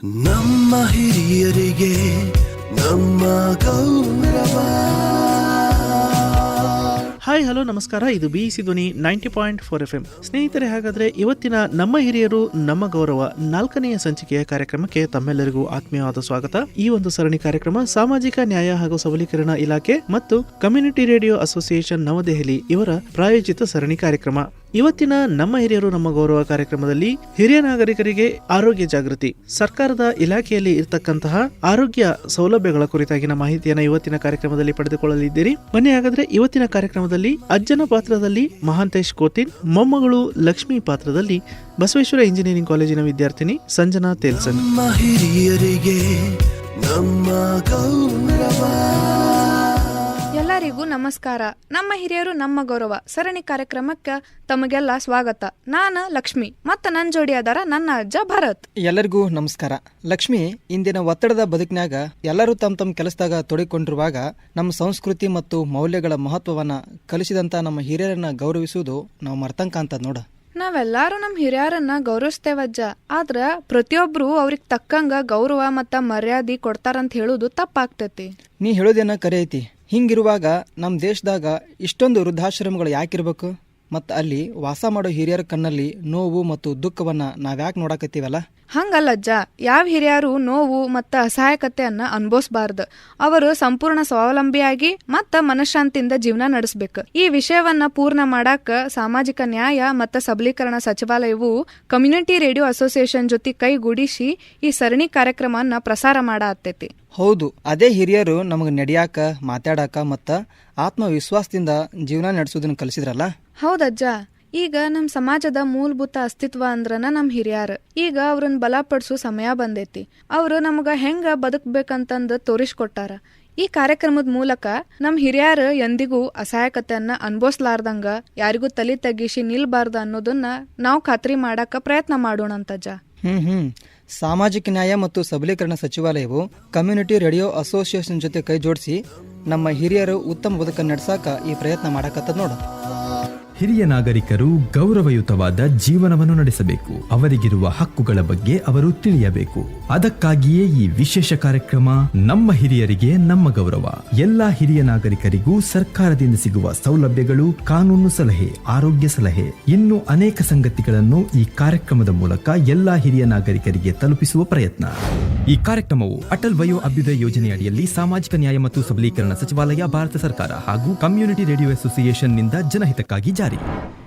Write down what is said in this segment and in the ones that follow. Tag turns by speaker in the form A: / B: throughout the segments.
A: ನಮ್ಮ ಹಿರಿಯರಿಗೆ ನಮ್ಮ ಗೌರವ.
B: ಹಾಯ್ ಹಲೋ ನಮಸ್ಕಾರ, ಇದು BEC ಧ್ವನಿ 90.4 FM. ಸ್ನೇಹಿತರೆ, ಹಾಗಾದ್ರೆ ಇವತ್ತಿನ ನಮ್ಮ ಹಿರಿಯರು ನಮ್ಮ ಗೌರವ 4ನೆಯ ಸಂಚಿಕೆಯ ಕಾರ್ಯಕ್ರಮಕ್ಕೆ ತಮ್ಮೆಲ್ಲರಿಗೂ ಆತ್ಮೀಯವಾದ ಸ್ವಾಗತ. ಈ ಒಂದು ಸರಣಿ ಕಾರ್ಯಕ್ರಮ ಸಾಮಾಜಿಕ ನ್ಯಾಯ ಹಾಗೂ ಸಬಲೀಕರಣ ಇಲಾಖೆ ಮತ್ತು ಕಮ್ಯುನಿಟಿ ರೇಡಿಯೋ ಅಸೋಸಿಯೇಷನ್ ನವದೆಹಲಿ ಇವರ ಪ್ರಾಯೋಜಿತ ಸರಣಿ ಕಾರ್ಯಕ್ರಮ. ಇವತ್ತಿನ ನಮ್ಮ ಹಿರಿಯರು ನಮ್ಮ ಗೌರವ ಕಾರ್ಯಕ್ರಮದಲ್ಲಿ ಹಿರಿಯ ನಾಗರಿಕರಿಗೆ ಆರೋಗ್ಯ ಜಾಗೃತಿ, ಸರ್ಕಾರದ ಇಲಾಖೆಯಲ್ಲಿ ಇರತಕ್ಕಂತಹ ಆರೋಗ್ಯ ಸೌಲಭ್ಯಗಳ ಕುರಿತಾಗಿನ ಮಾಹಿತಿಯನ್ನು ಇವತ್ತಿನ ಕಾರ್ಯಕ್ರಮದಲ್ಲಿ ಪಡೆದುಕೊಳ್ಳಲಿದ್ದೀರಿ. ಬನ್ನಿ ಹಾಗಾದ್ರೆ ಇವತ್ತಿನ ಕಾರ್ಯಕ್ರಮದಲ್ಲಿ ಅಜ್ಜನ ಪಾತ್ರದಲ್ಲಿ ಮಹಾಂತೇಶ್ ಕೋತಿನ್, ಮೊಮ್ಮಗಳು ಲಕ್ಷ್ಮಿ ಪಾತ್ರದಲ್ಲಿ ಬಸವೇಶ್ವರ ಇಂಜಿನಿಯರಿಂಗ್ ಕಾಲೇಜಿನ ವಿದ್ಯಾರ್ಥಿನಿ ಸಂಜನಾ ತೇಲ್ಸನ್.
A: ನಮ್ಮ ಹಿರಿಯರಿಗೆ ನಮ್ಮ ಗೌರವ.
C: ಎಲ್ಲರಿಗೂ ನಮಸ್ಕಾರ. ನಮ್ಮ ಹಿರಿಯರು ನಮ್ಮ ಗೌರವ ಸರಣಿ ಕಾರ್ಯಕ್ರಮಕ್ಕೆ ತಮಗೆಲ್ಲ ಸ್ವಾಗತ. ನಾನು ಲಕ್ಷ್ಮಿ ಮತ್ತು ನನ್ನ ಜೋಡಿ ಅದಾರ ನನ್ನ ಅಜ್ಜ ಭರತ್.
D: ಎಲ್ಲರಿಗೂ ನಮಸ್ಕಾರ. ಲಕ್ಷ್ಮಿ, ಇಂದಿನ ಒತ್ತಡದ ಬದುಕಿನಾಗ ಎಲ್ಲರೂ ತಮ್ಮ ಕೆಲಸದಾಗ ತೊಡಗಿಕೊಂಡಿರುವಾಗ ನಮ್ಮ ಸಂಸ್ಕೃತಿ ಮತ್ತು ಮೌಲ್ಯಗಳ ಮಹತ್ವವನ್ನ ಕಲಿಸಿದಂತ ನಮ್ಮ ಹಿರಿಯರನ್ನ ಗೌರವಿಸುವುದು ನಾವು ಮರ್ತಂಕ ಅಂತ ನೋಡ.
C: ನಾವೆಲ್ಲಾರು ನಮ್ಮ ಹಿರಿಯರನ್ನ ಗೌರವಿಸ್ತೇವಜ್ಜ, ಆದ್ರ ಪ್ರತಿಯೊಬ್ರು ಅವ್ರಿಗೆ ತಕ್ಕಂಗ ಗೌರವ ಮತ್ತ ಮರ್ಯಾದೆ ಕೊಡ್ತಾರಂತ ಹೇಳುದು ತಪ್ಪಾಗ್ತೈತಿ.
D: ನೀ ಹೇಳೋದೇನ ಕರೆ ಐತಿ. ಹಿಂಗಿರುವಾಗ ನಮ್ಮ ದೇಶದಾಗ ಇಷ್ಟೊಂದು ವೃದ್ಧಾಶ್ರಮಗಳು ಯಾಕಿರ್ಬೇಕು? ಮತ್ತು ಅಲ್ಲಿ ವಾಸ ಮಾಡೋ ಹಿರಿಯರ ಕಣ್ಣಲ್ಲಿ ನೋವು ಮತ್ತು ದುಃಖವನ್ನ ನಾವ್ಯಾಕೆ ನೋಡಾಕತ್ತೀವಲ್ಲ?
C: ಹಂಗಲ್ಲಜ್ಜ, ಯಾವ ಹಿರಿಯರು ನೋವು ಮತ್ತು ಅಸಹಾಯಕತೆಯನ್ನ ಅನುಭವಿಸಬಾರ್ದು. ಅವರು ಸಂಪೂರ್ಣ ಸ್ವಾವಲಂಬಿಯಾಗಿ ಮತ್ತು ಮನಃಶಾಂತಿಯಿಂದ ಜೀವನ ನಡೆಸಬೇಕು. ಈ ವಿಷಯವನ್ನ ಪೂರ್ಣ ಮಾಡಾಕ ಸಾಮಾಜಿಕ ನ್ಯಾಯ ಮತ್ತು ಸಬಲೀಕರಣ ಸಚಿವಾಲಯವು ಕಮ್ಯುನಿಟಿ ರೇಡಿಯೋ ಅಸೋಸಿಯೇಷನ್ ಜೊತೆ ಕೈಗೂಡಿಸಿ ಈ ಸರಣಿ ಕಾರ್ಯಕ್ರಮವನ್ನ ಪ್ರಸಾರ ಮಾಡಾತ್ತೈತಿ.
D: ಹೌದು, ಅದೇ ಹಿರಿಯರು ನಮಗೆ ನಡೆಯಾಕ, ಮಾತಾಡಾಕ ಮತ್ತು ಆತ್ಮವಿಶ್ವಾಸದಿಂದ ಜೀವನ ನಡೆಸೋದನ್ನ ಕಲಿಸಿದ್ರಲ್ಲ.
C: ಹೌದಜ್ಜ, ಈಗ ನಮ್ಮ ಸಮಾಜದ ಮೂಲಭೂತ ಅಸ್ತಿತ್ವ ಅಂದ್ರನ ನಮ್ಮ ಹಿರಿಯರು. ಈಗ ಅವ್ರನ್ನ ಬಲಪಡಿಸೋ ಸಮಯ ಬಂದೈತಿ. ಅವರು ನಮಗ ಹೆಂಗ ಬದುಕಬೇಕಂತಂದು ತೋರಿಸ್ಕೊಟ್ಟಾರ. ಈ ಕಾರ್ಯಕ್ರಮದ ಮೂಲಕ ನಮ್ಮ ಹಿರಿಯರು ಎಂದಿಗೂ ಅಸಹಾಯಕತೆಯನ್ನ ಅನುಭವಿಸ್ಲಾರ್ದಂಗ ಯಾರಿಗೂ ತಲೆ ತಗ್ಗಿಸಿ ನಿಲ್ಬಾರ್ದು ಅನ್ನೋದನ್ನ ನಾವು ಖಾತ್ರಿ ಮಾಡಾಕ ಪ್ರಯತ್ನ ಮಾಡೋಣಂತಜ್ಜ.
D: ಸಾಮಾಜಿಕ ನ್ಯಾಯ ಮತ್ತು ಸಬಲೀಕರಣ ಸಚಿವಾಲಯವು ಕಮ್ಯುನಿಟಿ ರೇಡಿಯೋ ಅಸೋಸಿಯೇಷನ್ ಜೊತೆ ಕೈ ಜೋಡಿಸಿ ನಮ್ಮ ಹಿರಿಯರು ಉತ್ತಮ ಬದುಕನ್ನು ನಡೆಸಾಕ ಈ ಪ್ರಯತ್ನ ಮಾಡಾಕತ್ತದ ನೋಡ.
E: ಹಿರಿಯ ನಾಗರಿಕರು ಗೌರವಯುತವಾದ ಜೀವನವನ್ನು ನಡೆಸಬೇಕು. ಅವರಿಗಿರುವ ಹಕ್ಕುಗಳ ಬಗ್ಗೆ ಅವರು ತಿಳಿಯಬೇಕು. ಅದಕ್ಕಾಗಿಯೇ ಈ ವಿಶೇಷ ಕಾರ್ಯಕ್ರಮ ನಮ್ಮ ಹಿರಿಯರಿಗೆ ನಮ್ಮ ಗೌರವ. ಎಲ್ಲಾ ಹಿರಿಯ ನಾಗರಿಕರಿಗೂ ಸರ್ಕಾರದಿಂದ ಸಿಗುವ ಸೌಲಭ್ಯಗಳು, ಕಾನೂನು ಸಲಹೆ, ಆರೋಗ್ಯ ಸಲಹೆ, ಇನ್ನು ಅನೇಕ ಸಂಗತಿಗಳನ್ನು ಈ ಕಾರ್ಯಕ್ರಮದ ಮೂಲಕ ಎಲ್ಲಾ ಹಿರಿಯ ನಾಗರಿಕರಿಗೆ ತಲುಪಿಸುವ ಪ್ರಯತ್ನ. ಈ ಕಾರ್ಯಕ್ರಮವು ಅಟಲ್ ವಯೋ ಅಭ್ಯುದಯ ಯೋಜನೆಯಡಿಯಲ್ಲಿ ಸಾಮಾಜಿಕ ನ್ಯಾಯ ಮತ್ತು ಸಬಲೀಕರಣ ಸಚಿವಾಲಯ, ಭಾರತ ಸರ್ಕಾರ ಹಾಗೂ ಕಮ್ಯುನಿಟಿ ರೇಡಿಯೋ ಅಸೋಸಿಯೇಷನ್ ನಿಂದ ಜನಹಿತಕ್ಕಾಗಿ ಜಾರಿ.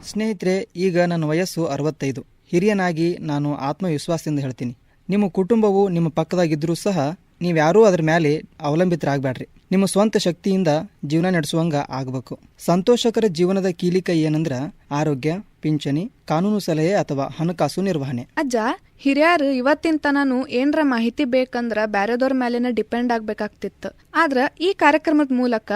D: ಸ್ನೇಹಿತರೆ, ಈಗ ನನ್ನ ವಯಸ್ಸು 65. ಹಿರಿಯನಾಗಿ ನಾನು ಆತ್ಮವಿಶ್ವಾಸದಿಂದ ಹೇಳ್ತೀನಿ, ನಿಮ್ಮ ಕುಟುಂಬವು ನಿಮ್ಮ ಪಕ್ಕದಾಗಿದ್ರೂ ಸಹ ನೀವ್ಯಾರೂ ಅದರ ಮೇಲೆ ಅವಲಂಬಿತರಾಗಬೇಡ್ರಿ. ನಿಮ್ಮ ಸ್ವಂತ ಶಕ್ತಿಯಿಂದ ಜೀವನ ನಡೆಸುವಂಗ ಆಗಬೇಕು. ಸಂತೋಷಕರ ಜೀವನದ ಕೀಲಿಕೈ ಏನಂದ್ರ ಆರೋಗ್ಯ, ಪಿಂಚಣಿ, ಕಾನೂನು ಸಲಹೆ ಅಥವಾ ಹಣಕಾಸು ನಿರ್ವಹಣೆ.
C: ಅಜ್ಜ, ಹಿರಿಯರು ಇವತ್ತಿನ ತನೂ ಏನರ ಮಾಹಿತಿ ಬೇಕಂದ್ರ ಬ್ಯಾರೆದವ್ರ ಮೇಲೆನ ಡಿಪೆಂಡ್ ಆಗ್ಬೇಕಾಗ್ತಿತ್ತು. ಆದ್ರ ಈ ಕಾರ್ಯಕ್ರಮದ ಮೂಲಕ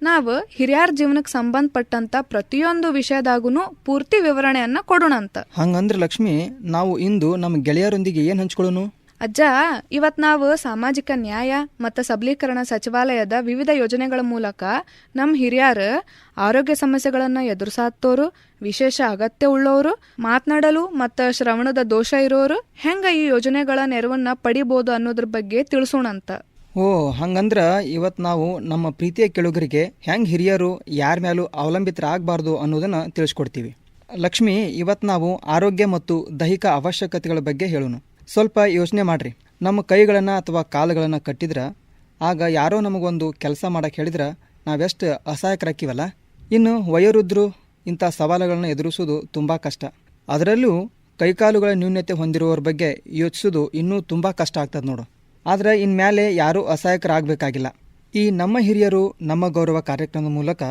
C: ನಾವು ಹಿರಿಯರ ಜೀವನಕ್ಕೆ ಸಂಬಂಧಪಟ್ಟಂತ ಪ್ರತಿಯೊಂದು ವಿಷಯದಾಗೂ ಪೂರ್ತಿ ವಿವರಣೆಯನ್ನ ಕೊಡೋಣಂತ.
D: ಹಂಗಂದ್ರ ಲಕ್ಷ್ಮಿ, ನಾವು ಇಂದು ನಮ್ಮ ಗೆಳೆಯರೊಂದಿಗೆ ಏನ್ ಹಂಚ್ಕೊಳ್ಳೋನು?
C: ಅಜ್ಜ, ಇವತ್ ನಾವು ಸಾಮಾಜಿಕ ನ್ಯಾಯ ಮತ್ತು ಸಬಲೀಕರಣ ಸಚಿವಾಲಯದ ವಿವಿಧ ಯೋಜನೆಗಳ ಮೂಲಕ ನಮ್ಮ ಹಿರಿಯರು ಆರೋಗ್ಯ ಸಮಸ್ಯೆಗಳನ್ನ ಎದುರಿಸಾತ್ತೋರು, ವಿಶೇಷ ಅಗತ್ಯ ಉಳ್ಳೋರು, ಮಾತನಾಡಲು ಮತ್ತು ಶ್ರವಣದ ದೋಷ ಇರೋರು ಹೆಂಗ ಈ ಯೋಜನೆಗಳ ನೆರವನ್ನ ಪಡಿಬಹುದು ಅನ್ನೋದ್ರ ಬಗ್ಗೆ ತಿಳಿಸೋಣಂತ.
D: ಓ, ಹಂಗಂದ್ರ ಇವತ್ ನಾವು ನಮ್ಮ ಪ್ರೀತಿಯ ಕೆಳುಗರಿಗೆ ಹೆಂಗ್ ಹಿರಿಯರು ಯಾರ ಮೇಲೂ ಅವಲಂಬಿತರಾಗಬಾರ್ದು ಅನ್ನೋದನ್ನ ತಿಳಿಸ್ಕೊಡ್ತೀವಿ. ಲಕ್ಷ್ಮಿ, ಇವತ್ ನಾವು ಆರೋಗ್ಯ ಮತ್ತು ದೈಹಿಕ ಅವಶ್ಯಕತೆಗಳ ಬಗ್ಗೆ ಹೇಳೋಣ. ಸ್ವಲ್ಪ ಯೋಚನೆ ಮಾಡ್ರಿ. ನಮ್ಮ ಕೈಗಳನ್ನು ಅಥವಾ ಕಾಲುಗಳನ್ನು ಕಟ್ಟಿದ್ರೆ, ಆಗ ಯಾರೋ ನಮಗೊಂದು ಕೆಲಸ ಮಾಡಕ್ಕೆ ಹೇಳಿದ್ರೆ ನಾವೆಷ್ಟು ಅಸಹಾಯಕರಾಕಿವಲ್ಲ. ಇನ್ನು ವಯೋವೃದ್ಧರು ಇಂಥ ಸವಾಲುಗಳನ್ನು ಎದುರಿಸೋದು ತುಂಬ ಕಷ್ಟ. ಅದರಲ್ಲೂ ಕೈಕಾಲುಗಳ ನ್ಯೂನ್ಯತೆ ಹೊಂದಿರುವವ್ರ ಬಗ್ಗೆ ಯೋಚಿಸೋದು ಇನ್ನೂ ತುಂಬ ಕಷ್ಟ ಆಗ್ತದೆ ನೋಡು. ಆದರೆ ಇನ್ಮೇಲೆ ಯಾರೂ ಅಸಹಾಯಕರಾಗಬೇಕಾಗಿಲ್ಲ. ಈ ನಮ್ಮ ಹಿರಿಯರು ನಮ್ಮ ಗೌರವ ಕಾರ್ಯಕ್ರಮದ ಮೂಲಕ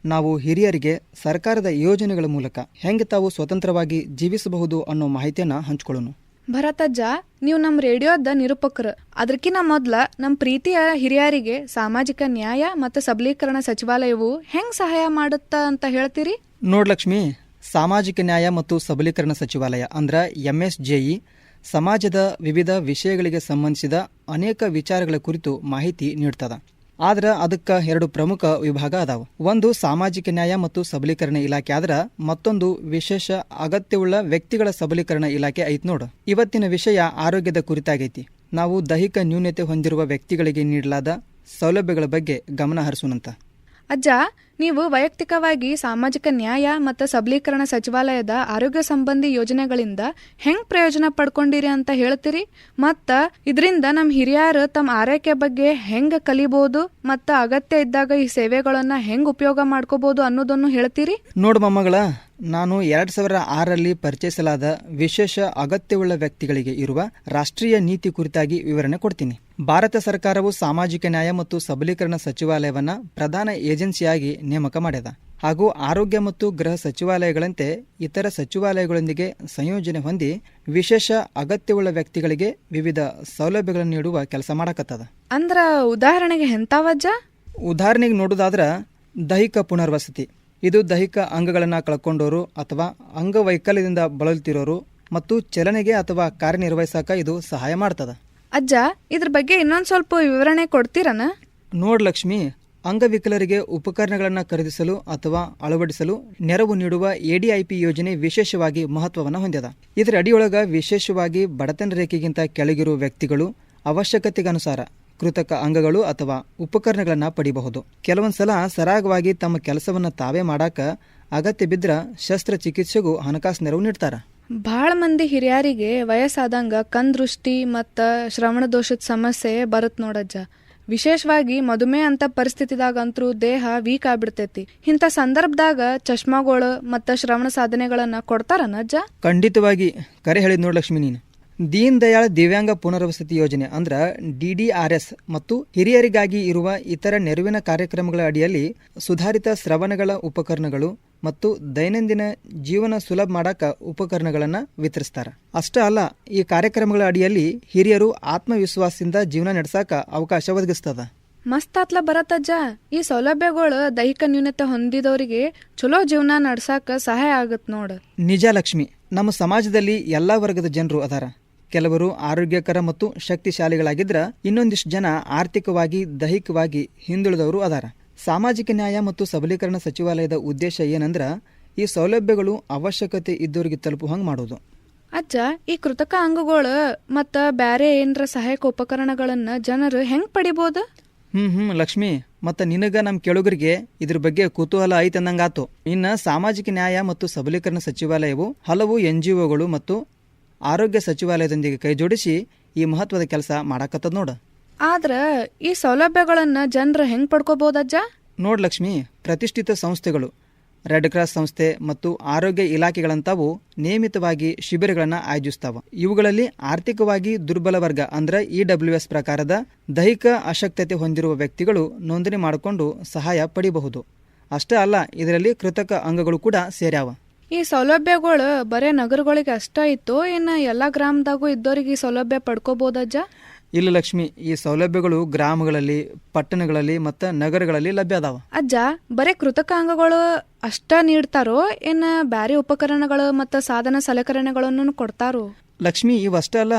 D: ನಾವು ಹಿರಿಯರಿಗೆ ಸರ್ಕಾರದ ಯೋಜನೆಗಳ ಮೂಲಕ ಹೆಂಗೆ ತಾವು ಸ್ವತಂತ್ರವಾಗಿ ಜೀವಿಸಬಹುದು ಅನ್ನೋ ಮಾಹಿತಿಯನ್ನು ಹಂಚ್ಕೊಳ್ಳೋಣ.
C: ಭರತಜ್ಜ, ನೀವು ನಮ್ಮ ರೇಡಿಯೋದ ನಿರೂಪಕರು. ಅದಕ್ಕಿಂತ ಮೊದ್ಲ ನಮ್ಮ ಪ್ರೀತಿಯ ಹಿರಿಯರಿಗೆ ಸಾಮಾಜಿಕ ನ್ಯಾಯ ಮತ್ತು ಸಬಲೀಕರಣ ಸಚಿವಾಲಯವು ಹೆಂಗ್ ಸಹಾಯ ಮಾಡುತ್ತಾ ಅಂತ ಹೇಳ್ತೀರಿ?
D: ನೋಡ್ಲಕ್ಷ್ಮಿ, ಸಾಮಾಜಿಕ ನ್ಯಾಯ ಮತ್ತು ಸಬಲೀಕರಣ ಸಚಿವಾಲಯ ಅಂದ್ರ MSJE ಸಮಾಜದ ವಿವಿಧ ವಿಷಯಗಳಿಗೆ ಸಂಬಂಧಿಸಿದ ಅನೇಕ ವಿಚಾರಗಳ ಕುರಿತು ಮಾಹಿತಿ ನೀಡ್ತದ. ಆದ್ರೆ ಅದಕ್ಕೆ ಎರಡು ಪ್ರಮುಖ ವಿಭಾಗ ಅದಾವ. ಒಂದು ಸಾಮಾಜಿಕ ನ್ಯಾಯ ಮತ್ತು ಸಬಲೀಕರಣ ಇಲಾಖೆ ಆದ್ರ ಮತ್ತೊಂದು ವಿಶೇಷ ಅಗತ್ಯವುಳ್ಳ ವ್ಯಕ್ತಿಗಳ ಸಬಲೀಕರಣ ಇಲಾಖೆ ಐತ್ ನೋಡು. ಇವತ್ತಿನ ವಿಷಯ ಆರೋಗ್ಯದ ಕುರಿತಾಗೈತಿ. ನಾವು ದೈಹಿಕ ನ್ಯೂನತೆ ಹೊಂದಿರುವ ವ್ಯಕ್ತಿಗಳಿಗೆ ನೀಡಲಾದ ಸೌಲಭ್ಯಗಳ ಬಗ್ಗೆ ಗಮನ ಹರಿಸೋಣಂತ.
C: ಅಜ್ಜ, ನೀವು ವೈಯಕ್ತಿಕವಾಗಿ ಸಾಮಾಜಿಕ ನ್ಯಾಯ ಮತ್ತು ಸಬಲೀಕರಣ ಸಚಿವಾಲಯದ ಆರೋಗ್ಯ ಸಂಬಂಧಿ ಯೋಜನೆಗಳಿಂದ ಹೆಂಗ್ ಪ್ರಯೋಜನ ಪಡ್ಕೊಂಡಿರಿ ಅಂತ ಹೇಳ್ತೀರಿ? ಮತ್ತ ಇದರಿಂದ ನಮ್ಮ ಹಿರಿಯರು ತಮ್ಮ ಆರೈಕೆ ಬಗ್ಗೆ ಹೆಂಗ್ ಕಲಿಬಹುದು ಮತ್ತು ಅಗತ್ಯ ಇದ್ದಾಗ ಈ ಸೇವೆಗಳನ್ನ ಹೆಂಗ್ ಉಪಯೋಗ ಮಾಡ್ಕೋಬಹುದು ಅನ್ನೋದನ್ನು ಹೇಳ್ತೀರಿ?
D: ನೋಡು ಮೊಮ್ಮಗಳ, ನಾನು 2006ರಲ್ಲಿ ಪರಿಚಯಿಸಲಾದ ವಿಶೇಷ ಅಗತ್ಯವುಳ್ಳ ವ್ಯಕ್ತಿಗಳಿಗೆ ಇರುವ ರಾಷ್ಟ್ರೀಯ ನೀತಿ ಕುರಿತಾಗಿ ವಿವರಣೆ ಕೊಡ್ತೀನಿ. ಭಾರತ ಸರ್ಕಾರವು ಸಾಮಾಜಿಕ ನ್ಯಾಯ ಮತ್ತು ಸಬಲೀಕರಣ ಸಚಿವಾಲಯವನ್ನ ಪ್ರಧಾನ ಏಜೆನ್ಸಿಯಾಗಿ ನೇಮಕ ಮಾಡಿದ ಹಾಗೂ ಆರೋಗ್ಯ ಮತ್ತು ಗೃಹ ಸಚಿವಾಲಯಗಳಂತೆ ಇತರ ಸಚಿವಾಲಯಗಳೊಂದಿಗೆ ಸಂಯೋಜನೆ ಹೊಂದಿ ವಿಶೇಷ ಅಗತ್ಯವುಳ್ಳ ವ್ಯಕ್ತಿಗಳಿಗೆ ವಿವಿಧ ಸೌಲಭ್ಯಗಳನ್ನು ನೀಡುವ ಕೆಲಸ ಮಾಡಕತ್ತದ.
C: ಅಂದ್ರ ಉದಾಹರಣೆಗೆ ಎಂತಾವಜ್ಜ?
D: ಉದಾಹರಣೆಗೆ ನೋಡೋದಾದ್ರ ದೈಹಿಕ ಪುನರ್ವಸತಿ. ಇದು ದೈಹಿಕ ಅಂಗಗಳನ್ನು ಕಳ್ಕೊಂಡವರು ಅಥವಾ ಅಂಗವೈಕಲ್ಯದಿಂದ ಬಳಲುತ್ತಿರೋರು ಮತ್ತು ಚಲನೆಗೆ ಅಥವಾ ಕಾರ್ಯನಿರ್ವಹಿಸಕ ಇದು ಸಹಾಯ ಮಾಡ್ತದ.
C: ಅಜ್ಜ, ಇದ್ರ ಬಗ್ಗೆ ಇನ್ನೊಂದ್ ಸ್ವಲ್ಪ ವಿವರಣೆ ಕೊಡ್ತೀರನ?
D: ನೋಡ್ ಲಕ್ಷ್ಮಿ, ಅಂಗವಿಕಲರಿಗೆ ಉಪಕರಣಗಳನ್ನು ಖರೀದಿಸಲು ಅಥವಾ ಅಳವಡಿಸಲು ನೆರವು ನೀಡುವ ಎಡಿಐಪಿ ಯೋಜನೆ ವಿಶೇಷವಾಗಿ ಮಹತ್ವವನ್ನು ಹೊಂದಿದೆ. ಇದರ ಅಡಿಯೊಳಗ ವಿಶೇಷವಾಗಿ ಬಡತನ ರೇಖೆಗಿಂತ ಕೆಳಗಿರುವ ವ್ಯಕ್ತಿಗಳು ಅವಶ್ಯಕತೆಗನುಸಾರ ಕೃತಕ ಅಂಗಗಳು ಅಥವಾ ಉಪಕರಣಗಳನ್ನು ಪಡಿಬಹುದು. ಕೆಲವೊಂದ್ಸಲ ಸರಾಗವಾಗಿ ತಮ್ಮ ಕೆಲಸವನ್ನು ತಾವೇ ಮಾಡಾಕ ಅಗತ್ಯ ಬಿದ್ರ ಶಸ್ತ್ರಚಿಕಿತ್ಸೆಗೂ ಹಣಕಾಸು ನೆರವು ನೀಡ್ತಾರ.
C: ಬಹಳ ಮಂದಿ ಹಿರಿಯರಿಗೆ ವಯಸ್ಸಾದಂಗ ಕಣ್ದೃಷ್ಟಿ ಮತ್ತ ಶ್ರವಣ ದೋಷದ ಸಮಸ್ಯೆ ಬರುತ್ ನೋಡಜ್ಜ. ವಿಶೇಷವಾಗಿ ಮಧುಮೇಹ ಅಂತ ಪರಿಸ್ಥಿತಿದಾಗಂತರೂ ದೇಹ ವೀಕ್ ಆಗ್ಬಿಡ್ತೈತಿ. ಇಂಥ ಸಂದರ್ಭದಾಗ ಚಶ್ಮಾಗಳು ಮತ್ತ ಶ್ರವಣ ಸಾಧನೆಗಳನ್ನ ಕೊಡ್ತಾರನ ಅಜ್ಜ?
D: ಖಂಡಿತವಾಗಿ ಕರೆ ಹೇಳಿದ್ ನೋಡ್ ಲಕ್ಷ್ಮಿ ನೀನು. ದೀನ್ ದಯಾಳ್ ದಿವ್ಯಾಂಗ ಪುನರ್ವಸತಿ ಯೋಜನೆ ಅಂದ್ರ DDRS ಮತ್ತು ಹಿರಿಯರಿಗಾಗಿ ಇರುವ ಇತರ ನೆರವಿನ ಕಾರ್ಯಕ್ರಮಗಳ ಅಡಿಯಲ್ಲಿ ಸುಧಾರಿತ ಶ್ರವಣಗಳ ಉಪಕರಣಗಳು ಮತ್ತು ದೈನಂದಿನ ಜೀವನ ಸುಲಭ ಮಾಡಾಕ ಉಪಕರಣಗಳನ್ನು ವಿತರಿಸ್ತಾರ. ಅಷ್ಟೇ ಅಲ್ಲ, ಈ ಕಾರ್ಯಕ್ರಮಗಳ ಅಡಿಯಲ್ಲಿ ಹಿರಿಯರು ಆತ್ಮವಿಶ್ವಾಸದಿಂದ ಜೀವನ ನಡೆಸಾಕ ಅವಕಾಶ ಒದಗಿಸ್ತದ.
C: ಮಸ್ತ್ ಆತ್ಲ ಬರತ್ತಜ್ಜ. ಈ ಸೌಲಭ್ಯಗಳು ದೈಹಿಕ ನ್ಯೂನತೆ ಹೊಂದಿದವರಿಗೆ ಚಲೋ ಜೀವನ ನಡ್ಸಾಕ ಸಹಾಯ ಆಗತ್ ನೋಡ. ನಿಜ
D: ಲಕ್ಷ್ಮಿ, ನಮ್ಮ ಸಮಾಜದಲ್ಲಿ ಎಲ್ಲಾ ವರ್ಗದ ಜನರು ಅದಾರ. ಕೆಲವರು ಆರೋಗ್ಯಕರ ಮತ್ತು ಶಕ್ತಿಶಾಲಿಗಳಾಗಿದ್ರ ಇನ್ನೊಂದಿಷ್ಟು ಜನ ಆರ್ಥಿಕವಾಗಿ ದೈಹಿಕವಾಗಿ ಹಿಂದುಳಿದವರು ಅದಾರ. ಸಾಮಾಜಿಕ ನ್ಯಾಯ ಮತ್ತು ಸಬಲೀಕರಣ ಸಚಿವಾಲಯದ ಉದ್ದೇಶ ಏನಂದ್ರ ಈ ಸೌಲಭ್ಯಗಳು ಅವಶ್ಯಕತೆ ಇದ್ದವರಿಗೆ ತಲುಪುವಂಗ್ ಮಾಡೋದು.
C: ಅಜ್ಜ, ಈ ಕೃತಕ ಅಂಗಗಳು ಮತ್ತ ಬ್ಯಾರೆ ಏನರ ಸಹಾಯಕ ಉಪಕರಣಗಳನ್ನ ಜನರು ಹೆಂಗ್ ಪಡಿಬಹುದು?
D: ಲಕ್ಷ್ಮಿ, ಮತ್ತ ನಿನಗ ನಮ್ ಕೇಳುಗರಿಗೆ ಇದ್ರ ಬಗ್ಗೆ ಕುತೂಹಲ ಐತಂದಂಗಾತು. ಇನ್ನ ಸಾಮಾಜಿಕ ನ್ಯಾಯ ಮತ್ತು ಸಬಲೀಕರಣ ಸಚಿವಾಲಯವು ಹಲವು NGOಗಳು ಮತ್ತು ಆರೋಗ್ಯ ಸಚಿವಾಲಯದೊಂದಿಗೆ ಕೈ ಜೋಡಿಸಿ ಈ ಮಹತ್ವದ ಕೆಲಸ ಮಾಡಾಕತ್ತದ ನೋಡ.
C: ಆದ್ರ ಈ ಸೌಲಭ್ಯಗಳನ್ನ ಜನರು ಹೆಂಗ್ ಪಡ್ಕೋಬಹುದಜ್ಜ?
D: ನೋಡ್ ಲಕ್ಷ್ಮಿ, ಪ್ರತಿಷ್ಠಿತ ಸಂಸ್ಥೆಗಳು, ರೆಡ್ ಕ್ರಾಸ್ ಸಂಸ್ಥೆ ಮತ್ತು ಆರೋಗ್ಯ ಇಲಾಖೆಗಳಂತಾವು ನಿಯಮಿತವಾಗಿ ಶಿಬಿರಗಳನ್ನು ಆಯೋಜಿಸ್ತಾವ. ಇವುಗಳಲ್ಲಿ ಆರ್ಥಿಕವಾಗಿ ದುರ್ಬಲ ವರ್ಗ ಅಂದ್ರೆ EWS ಪ್ರಕಾರದ ದೈಹಿಕ ಅಶಕ್ತತೆ ಹೊಂದಿರುವ ವ್ಯಕ್ತಿಗಳು ನೋಂದಣಿ ಮಾಡಿಕೊಂಡು ಸಹಾಯ ಪಡಿಬಹುದು. ಅಷ್ಟೇ ಅಲ್ಲ, ಇದರಲ್ಲಿ ಕೃತಕ ಅಂಗಗಳು ಕೂಡ ಸೇರ್ಯಾವ.
C: ಈ ಸೌಲಭ್ಯಗಳು ಬರೇ ನಗರಗಳಿಗೆ ಅಷ್ಟ ಇತ್ತು, ಇನ್ನು ಎಲ್ಲಾ ಗ್ರಾಮದಾಗೂ ಇದ್ದವರಿಗೆ ಈ ಸೌಲಭ್ಯ ಪಡ್ಕೋಬಹುದಜ್ಜ?
D: ಇಲ್ಲ ಲಕ್ಷ್ಮಿ, ಈ ಸೌಲಭ್ಯಗಳು ಗ್ರಾಮಗಳಲ್ಲಿ, ಪಟ್ಟಣಗಳಲ್ಲಿ ಮತ್ತು ನಗರಗಳಲ್ಲಿ ಲಭ್ಯ ಅದಾವ.
C: ಅಜ್ಜ, ಬರೇ ಕೃತಕ ಅಂಗಗಳು ಅಷ್ಟ ನೀಡ್ತಾರೋ ಏನ ಬ್ಯಾರೆ ಉಪಕರಣಗಳು ಮತ್ತು ಸಾಧನ ಸಲಕರಣೆಗಳನ್ನು ಕೊಡ್ತಾರೋ?
D: ಲಕ್ಷ್ಮಿ, ಇವಷ್ಟೇ ಅಲ್ಲ,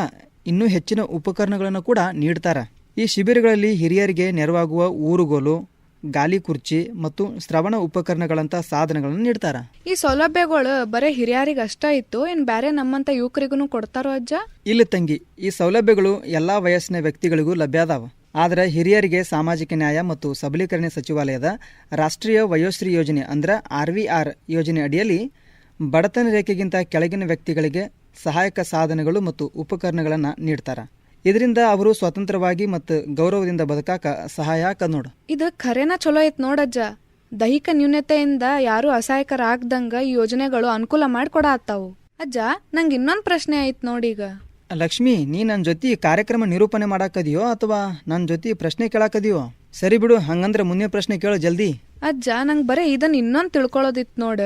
D: ಇನ್ನೂ ಹೆಚ್ಚಿನ ಉಪಕರಣಗಳನ್ನು ಕೂಡ ನೀಡ್ತಾರ. ಈ ಶಿಬಿರಗಳಲ್ಲಿ ಹಿರಿಯರಿಗೆ ನೆರವಾಗುವ ಊರುಗೋಲು, ಗಾಲಿ ಕುರ್ಚಿ ಮತ್ತು ಶ್ರವಣ ಉಪಕರಣಗಳಂತ ಸಾಧನಗಳನ್ನು ನೀಡ್ತಾರ.
C: ಈ ಸೌಲಭ್ಯಗಳು ಬರೇ ಹಿರಿಯರಿಗೆ ಅಷ್ಟ ಇತ್ತು, ಏನ್ ಬ್ಯಾರೆ ನಮ್ಮಂತ ಯುವಕರಿಗೂ ಕೊಡ್ತಾರೋ ಅಜ್ಜ?
D: ಇಲ್ಲ ತಂಗಿ, ಈ ಸೌಲಭ್ಯಗಳು ಎಲ್ಲಾ ವಯಸ್ಸಿನ ವ್ಯಕ್ತಿಗಳಿಗೂ ಲಭ್ಯ ಅದಾವ. ಆದ್ರೆ ಹಿರಿಯರಿಗೆ ಸಾಮಾಜಿಕ ನ್ಯಾಯ ಮತ್ತು ಸಬಲೀಕರಣ ಸಚಿವಾಲಯದ ರಾಷ್ಟ್ರೀಯ ವಯೋಶ್ರೀ ಯೋಜನೆ ಅಂದ್ರೆ RVR ಯೋಜನೆ ಅಡಿಯಲ್ಲಿ ಬಡತನ ರೇಖೆಗಿಂತ ಕೆಳಗಿನ ವ್ಯಕ್ತಿಗಳಿಗೆ ಸಹಾಯಕ ಸಾಧನಗಳು ಮತ್ತು ಉಪಕರಣಗಳನ್ನು ನೀಡ್ತಾರ. ಇದರಿಂದ ಅವರು ಸ್ವತಂತ್ರವಾಗಿ ಮತ್ತು ಗೌರವದಿಂದ ಬದುಕಾಕ ಸಹಾಯ ಆಕ ನೋಡು.
C: ಇದು ಖರೇನ ಚಲೋ ಐತ್ ನೋಡಜ್ಜ. ದೈಹಿಕ ನ್ಯೂನತೆಯಿಂದ ಯಾರು ಅಸಹಾಯಕರಾಗ್ದಂಗ ಈ ಯೋಜನೆಗಳು ಅನುಕೂಲ ಮಾಡಿಕೊಡತ್ತಾವು. ಅಜ್ಜ, ನಂಗೆ ಇನ್ನೊಂದು ಪ್ರಶ್ನೆ ಐತ್ ನೋಡೀಗ.
D: ಲಕ್ಷ್ಮಿ, ನೀ ನನ್ನ ಜೊತೆ ಕಾರ್ಯಕ್ರಮ ನಿರೂಪಣೆ ಮಾಡಾಕದಿಯೋ ಅಥವಾ ನನ್ನ ಜೊತೆ ಪ್ರಶ್ನೆ ಕೇಳಾಕದಿಯೋ? ಸರಿ ಬಿಡು, ಹಂಗಂದ್ರೆ ಮುಂದಿನ ಪ್ರಶ್ನೆ ಕೇಳು ಜಲ್ದಿ.
C: ಅಜ್ಜ, ನಂಗೆ ಬರೀ ಇದನ್ನ ಇನ್ನೊಂದು ತಿಳ್ಕೊಳ್ಳೋದಿತ್ತು ನೋಡ.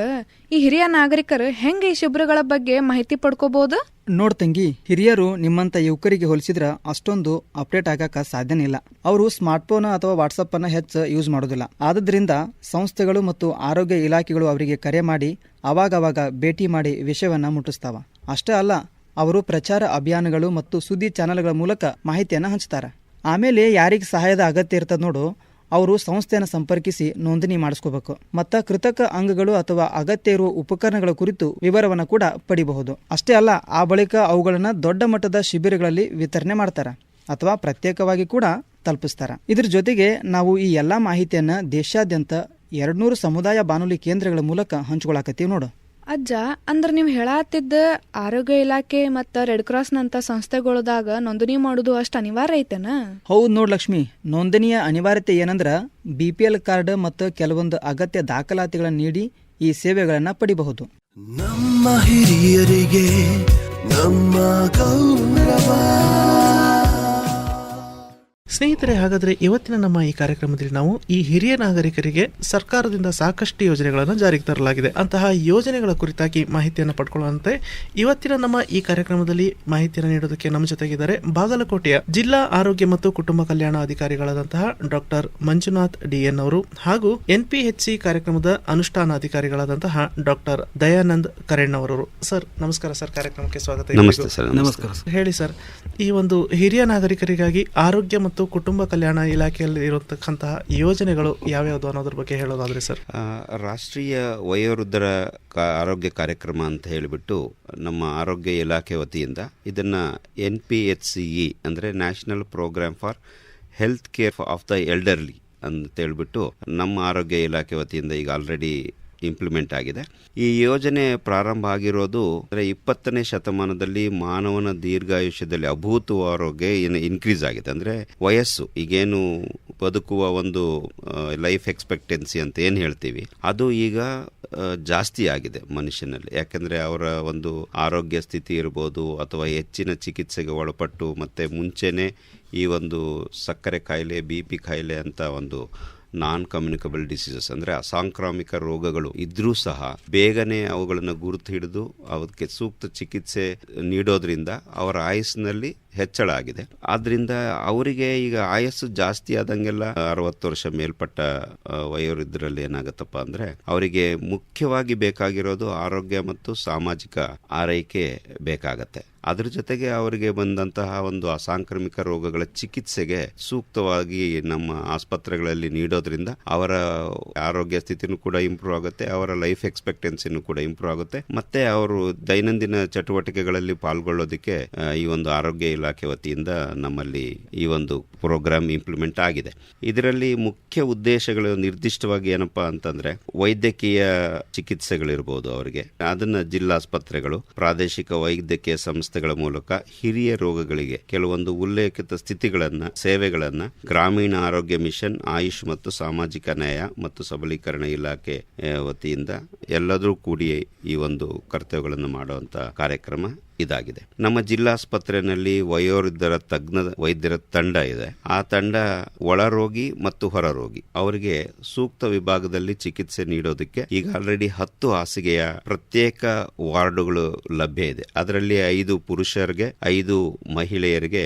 C: ಈ ಹಿರಿಯ ನಾಗರಿಕರು ಹೆಂಗೆ ಈ ಶಿಬಿರಗಳ ಬಗ್ಗೆ ಮಾಹಿತಿ ಪಡ್ಕೋಬಹುದು?
D: ನೋಡ್ ತಂಗಿ, ಹಿರಿಯರು ನಿಮ್ಮಂತ ಯುವಕರಿಗೆ ಹೋಲಿಸಿದ್ರ ಅಷ್ಟೊಂದು ಅಪ್ಡೇಟ್ ಆಗಾಕ ಸಾಧ್ಯನೇ ಇಲ್ಲ. ಅವರು ಸ್ಮಾರ್ಟ್ಫೋನ್ ಅಥವಾ ವಾಟ್ಸಪ್ ಅನ್ನ ಹೆಚ್ಚು ಯೂಸ್ ಮಾಡೋದಿಲ್ಲ. ಆದ್ರಿಂದ ಸಂಸ್ಥೆಗಳು ಮತ್ತು ಆರೋಗ್ಯ ಇಲಾಖೆಗಳು ಅವರಿಗೆ ಕರೆ ಮಾಡಿ ಅವಾಗವಾಗ ಭೇಟಿ ಮಾಡಿ ವಿಷಯವನ್ನ ಮುಟ್ಟಿಸ್ತಾವ. ಅಷ್ಟೇ ಅಲ್ಲ, ಅವರು ಪ್ರಚಾರ ಅಭಿಯಾನಗಳು ಮತ್ತು ಸುದ್ದಿ ಚಾನೆಲ್ಗಳ ಮೂಲಕ ಮಾಹಿತಿಯನ್ನ ಹಂಚ್ತಾರ. ಆಮೇಲೆ ಯಾರಿಗೆ ಸಹಾಯದ ಅಗತ್ಯ ಇರ್ತದ ನೋಡು, ಅವರು ಸಂಸ್ಥೆಯನ್ನು ಸಂಪರ್ಕಿಸಿ ನೋಂದಣಿ ಮಾಡಿಸ್ಕೋಬೇಕು. ಮತ್ತು ಕೃತಕ ಅಂಗಗಳು ಅಥವಾ ಅಗತ್ಯ ಇರುವ ಉಪಕರಣಗಳ ಕುರಿತು ವಿವರವನ್ನು ಕೂಡ ಪಡಿಬಹುದು. ಅಷ್ಟೇ ಅಲ್ಲ, ಆ ಬಳಿಕ ಅವುಗಳನ್ನ ದೊಡ್ಡ ಮಟ್ಟದ ಶಿಬಿರಗಳಲ್ಲಿ ವಿತರಣೆ ಮಾಡ್ತಾರೆ. ಅಥವಾ ಪ್ರತ್ಯೇಕವಾಗಿ ಕೂಡ ತಲುಪಿಸ್ತಾರೆ. ಇದ್ರ ಜೊತೆಗೆ ನಾವು ಈ ಎಲ್ಲ ಮಾಹಿತಿಯನ್ನು ದೇಶಾದ್ಯಂತ 200 ಸಮುದಾಯ ಬಾನುಲಿ ಕೇಂದ್ರಗಳ ಮೂಲಕ ಹಂಚ್ಕೊಳಕತ್ತೀವಿ ನೋಡು.
C: ಅಜ್ಜ, ಅಂದ್ರೆ ನೀವು ಹೇಳತ್ತಿದ್ದ ಆರೋಗ್ಯ ಇಲಾಖೆ ಮತ್ತು ರೆಡ್ ಕ್ರಾಸ್ನಂಥ ಸಂಸ್ಥೆಗಳದಾಗ ನೋಂದಣಿ ಮಾಡೋದು ಅಷ್ಟು ಅನಿವಾರ್ಯ ಐತೆನ?
D: ಹೌದು ನೋಡ್ ಲಕ್ಷ್ಮಿ, ನೋಂದಣಿಯ ಅನಿವಾರ್ಯತೆ ಏನಂದ್ರೆ BPL ಕಾರ್ಡ್ ಮತ್ತು ಕೆಲವೊಂದು ಅಗತ್ಯ ದಾಖಲಾತಿಗಳನ್ನು ನೀಡಿ ಈ ಸೇವೆಗಳನ್ನು ಪಡಿಬಹುದು.
A: ನಮ್ಮ ಹಿರಿಯರಿಗೆ ನಮ್ಮ ಗೌರವ.
B: ಸ್ನೇಹಿತರೆ, ಹಾಗಾದರೆ ಇವತ್ತಿನ ನಮ್ಮ ಈ ಕಾರ್ಯಕ್ರಮದಲ್ಲಿ ನಾವು ಈ ಹಿರಿಯ ನಾಗರಿಕರಿಗೆ ಸರ್ಕಾರದಿಂದ ಸಾಕಷ್ಟು ಯೋಜನೆಗಳನ್ನು ಜಾರಿಗೆ ತರಲಾಗಿದೆ, ಅಂತಹ ಯೋಜನೆಗಳ ಕುರಿತಾಗಿ ಮಾಹಿತಿಯನ್ನು ಪಡ್ಕೊಳ್ಳುವಂತೆ ಇವತ್ತಿನ ನಮ್ಮ ಈ ಕಾರ್ಯಕ್ರಮದಲ್ಲಿ ಮಾಹಿತಿಯನ್ನು ನೀಡೋದಕ್ಕೆ ನಮ್ಮ ಜೊತೆಗಿದ್ದಾರೆ ಬಾಗಲಕೋಟೆಯ ಜಿಲ್ಲಾ ಆರೋಗ್ಯ ಮತ್ತು ಕುಟುಂಬ ಕಲ್ಯಾಣ ಅಧಿಕಾರಿಗಳಾದಂತಹ ಡಾಕ್ಟರ್ ಮಂಜುನಾಥ್ DN ಅವರು ಹಾಗೂ NPHC ಕಾರ್ಯಕ್ರಮದ ಅನುಷ್ಠಾನಾಧಿಕಾರಿಗಳಾದಂತಹ ಡಾಕ್ಟರ್ ದಯಾನಂದ್ ಕರೆಣ್ ಅವರು. ಸರ್ ನಮಸ್ಕಾರ ಸರ್, ಕಾರ್ಯಕ್ರಮಕ್ಕೆ ಸ್ವಾಗತ.
F: ನಮಸ್ಕಾರ.
B: ಹೇಳಿ ಸರ್, ಈ ಒಂದು ಹಿರಿಯ ನಾಗರಿಕರಿಗಾಗಿ ಆರೋಗ್ಯ ಮತ್ತು ಕುಟುಂಬ ಕಲ್ಯಾಣ ಇಲಾಖೆಯಲ್ಲಿ ಇರತಕ್ಕಂತಹ ಯೋಜನೆಗಳು ಯಾವ್ಯಾವುದು ಅನ್ನೋದ್ರ ಬಗ್ಗೆ ಹೇಳೋದಾದ್ರೆ ಸರ್?
F: ರಾಷ್ಟ್ರೀಯ ವಯೋವೃದ್ಧರ ಆರೋಗ್ಯ ಕಾರ್ಯಕ್ರಮ ಅಂತ ಹೇಳಿಬಿಟ್ಟು ನಮ್ಮ ಆರೋಗ್ಯ ಇಲಾಖೆ ವತಿಯಿಂದ ಇದನ್ನ NPHCE ಅಂದರೆ national programme for health care of the elderly ಅಂತ ಹೇಳ್ಬಿಟ್ಟು ನಮ್ಮ ಆರೋಗ್ಯ ಇಲಾಖೆ ವತಿಯಿಂದ ಈಗ ಆಲ್ರೆಡಿ ಇಂಪ್ಲಿಮೆಂಟ್ ಆಗಿದೆ. ಈ ಯೋಜನೆ ಪ್ರಾರಂಭ ಆಗಿರೋದು ಅಂದರೆ 20ನೇ ಶತಮಾನದಲ್ಲಿ ಮಾನವನ ದೀರ್ಘಾಯುಷ್ಯದಲ್ಲಿ ಅಭೂತವಾರೋಗ್ಯ ಇನ್ಕ್ರೀಸ್ ಆಗಿದೆ. ಅಂದರೆ ವಯಸ್ಸು ಈಗೇನು ಬದುಕುವ ಒಂದು ಲೈಫ್ ಎಕ್ಸ್ಪೆಕ್ಟೆನ್ಸಿ ಅಂತ ಏನು ಹೇಳ್ತೀವಿ, ಅದು ಈಗ ಜಾಸ್ತಿ ಆಗಿದೆ ಮನುಷ್ಯನಲ್ಲಿ. ಯಾಕೆಂದರೆ ಅವರ ಒಂದು ಆರೋಗ್ಯ ಸ್ಥಿತಿ ಇರ್ಬೋದು ಅಥವಾ ಹೆಚ್ಚಿನ ಚಿಕಿತ್ಸೆಗೆ ಒಳಪಟ್ಟು ಮತ್ತೆ ಮುಂಚೆನೇ ಈ ಒಂದು ಸಕ್ಕರೆ ಕಾಯಿಲೆ, BP ಕಾಯಿಲೆ ಅಂತ ಒಂದು ನಾನ್ ಕಮ್ಯುನಿಕಬಲ್ ಡಿಸೀಸಸ್ ಅಂದರೆ ಅಸಾಂಕ್ರಾಮಿಕ ರೋಗಗಳು ಇದ್ರೂ ಸಹ ಬೇಗನೆ ಅವುಗಳನ್ನು ಗುರುತು ಹಿಡಿದು ಅದಕ್ಕೆ ಸೂಕ್ತ ಚಿಕಿತ್ಸೆ ನೀಡೋದ್ರಿಂದ ಅವರ ಆಯುಸ್ಸಿನಲ್ಲಿ ಹೆಚ್ಚಳ ಆಗಿದೆ. ಆದ್ರಿಂದ ಅವರಿಗೆ ಈಗ ಆಯಸ್ಸು ಜಾಸ್ತಿ ಆದಂಗೆಲ್ಲ 60 ವರ್ಷ ಮೇಲ್ಪಟ್ಟ ವಯೋವೃದ್ಧರಲ್ಲಿ ಏನಾಗತ್ತಪ್ಪ ಅಂದ್ರೆ ಅವರಿಗೆ ಮುಖ್ಯವಾಗಿ ಬೇಕಾಗಿರೋದು ಆರೋಗ್ಯ ಮತ್ತು ಸಾಮಾಜಿಕ ಆರೈಕೆ ಬೇಕಾಗತ್ತೆ. ಅದ್ರ ಜೊತೆಗೆ ಅವರಿಗೆ ಬಂದಂತಹ ಒಂದು ಅಸಾಂಕ್ರಾಮಿಕ ರೋಗಗಳ ಚಿಕಿತ್ಸೆಗೆ ಸೂಕ್ತವಾಗಿ ನಮ್ಮ ಆಸ್ಪತ್ರೆಗಳಲ್ಲಿ ನೀಡೋದ್ರಿಂದ ಅವರ ಆರೋಗ್ಯ ಸ್ಥಿತಿನೂ ಕೂಡ ಇಂಪ್ರೂವ್ ಆಗುತ್ತೆ, ಅವರ ಲೈಫ್ ಎಕ್ಸ್ಪೆಕ್ಟೆನ್ಸಿನೂ ಕೂಡ ಇಂಪ್ರೂವ್ ಆಗುತ್ತೆ, ಮತ್ತೆ ಅವರು ದೈನಂದಿನ ಚಟುವಟಿಕೆಗಳಲ್ಲಿ ಪಾಲ್ಗೊಳ್ಳೋದಕ್ಕೆ ಈ ಒಂದು ಆರೋಗ್ಯ ಇಲಾಖೆ ವತಿಯಿಂದ ನಮ್ಮಲ್ಲಿ ಈ ಒಂದು ಪ್ರೋಗ್ರಾಮ್ ಇಂಪ್ಲಿಮೆಂಟ್ ಆಗಿದೆ. ಇದರಲ್ಲಿ ಮುಖ್ಯ ಉದ್ದೇಶಗಳು ನಿರ್ದಿಷ್ಟವಾಗಿ ಏನಪ್ಪಾ ಅಂತಂದ್ರೆ ವೈದ್ಯಕೀಯ ಚಿಕಿತ್ಸೆಗಳಿರ್ಬೋದು, ಅವರಿಗೆ ಅದನ್ನ ಜಿಲ್ಲಾಸ್ಪತ್ರೆಗಳು, ಪ್ರಾದೇಶಿಕ ವೈದ್ಯಕೀಯ ಸಂಸ್ಥೆಗಳ ಮೂಲಕ ಹಿರಿಯ ರೋಗಗಳಿಗೆ ಕೆಲವೊಂದು ಉಲ್ಲೇಖಿತ ಸ್ಥಿತಿಗಳನ್ನ, ಸೇವೆಗಳನ್ನ ಗ್ರಾಮೀಣ ಆರೋಗ್ಯ ಮಿಷನ್, ಆಯುಷ್ ಮತ್ತು ಸಾಮಾಜಿಕ ನ್ಯಾಯ ಮತ್ತು ಸಬಲೀಕರಣ ಇಲಾಖೆ ವತಿಯಿಂದ ಎಲ್ಲರೂ ಕೂಡಿ ಈ ಒಂದು ಕರ್ತವ್ಯಗಳನ್ನು ಮಾಡುವಂತ ಕಾರ್ಯಕ್ರಮ ಇದಾಗಿದೆ. ನಮ್ಮ ಜಿಲ್ಲಾಸ್ಪತ್ರೆಯಲ್ಲಿ ವಯೋವೃದ್ಧರ ತಜ್ಞ ವೈದ್ಯರ ತಂಡ ಇದೆ. ಆ ತಂಡ ಒಳರೋಗಿ ಮತ್ತು ಹೊರರೋಗಿ ಅವರಿಗೆ ಸೂಕ್ತ ವಿಭಾಗದಲ್ಲಿ ಚಿಕಿತ್ಸೆ ನೀಡೋದಕ್ಕೆ ಈಗ ಆಲ್ರೆಡಿ 10 ಹಾಸಿಗೆಯ ಪ್ರತ್ಯೇಕ ವಾರ್ಡುಗಳು ಲಭ್ಯ ಇದೆ. ಅದರಲ್ಲಿ 5 ಪುರುಷರಿಗೆ 5 ಮಹಿಳೆಯರಿಗೆ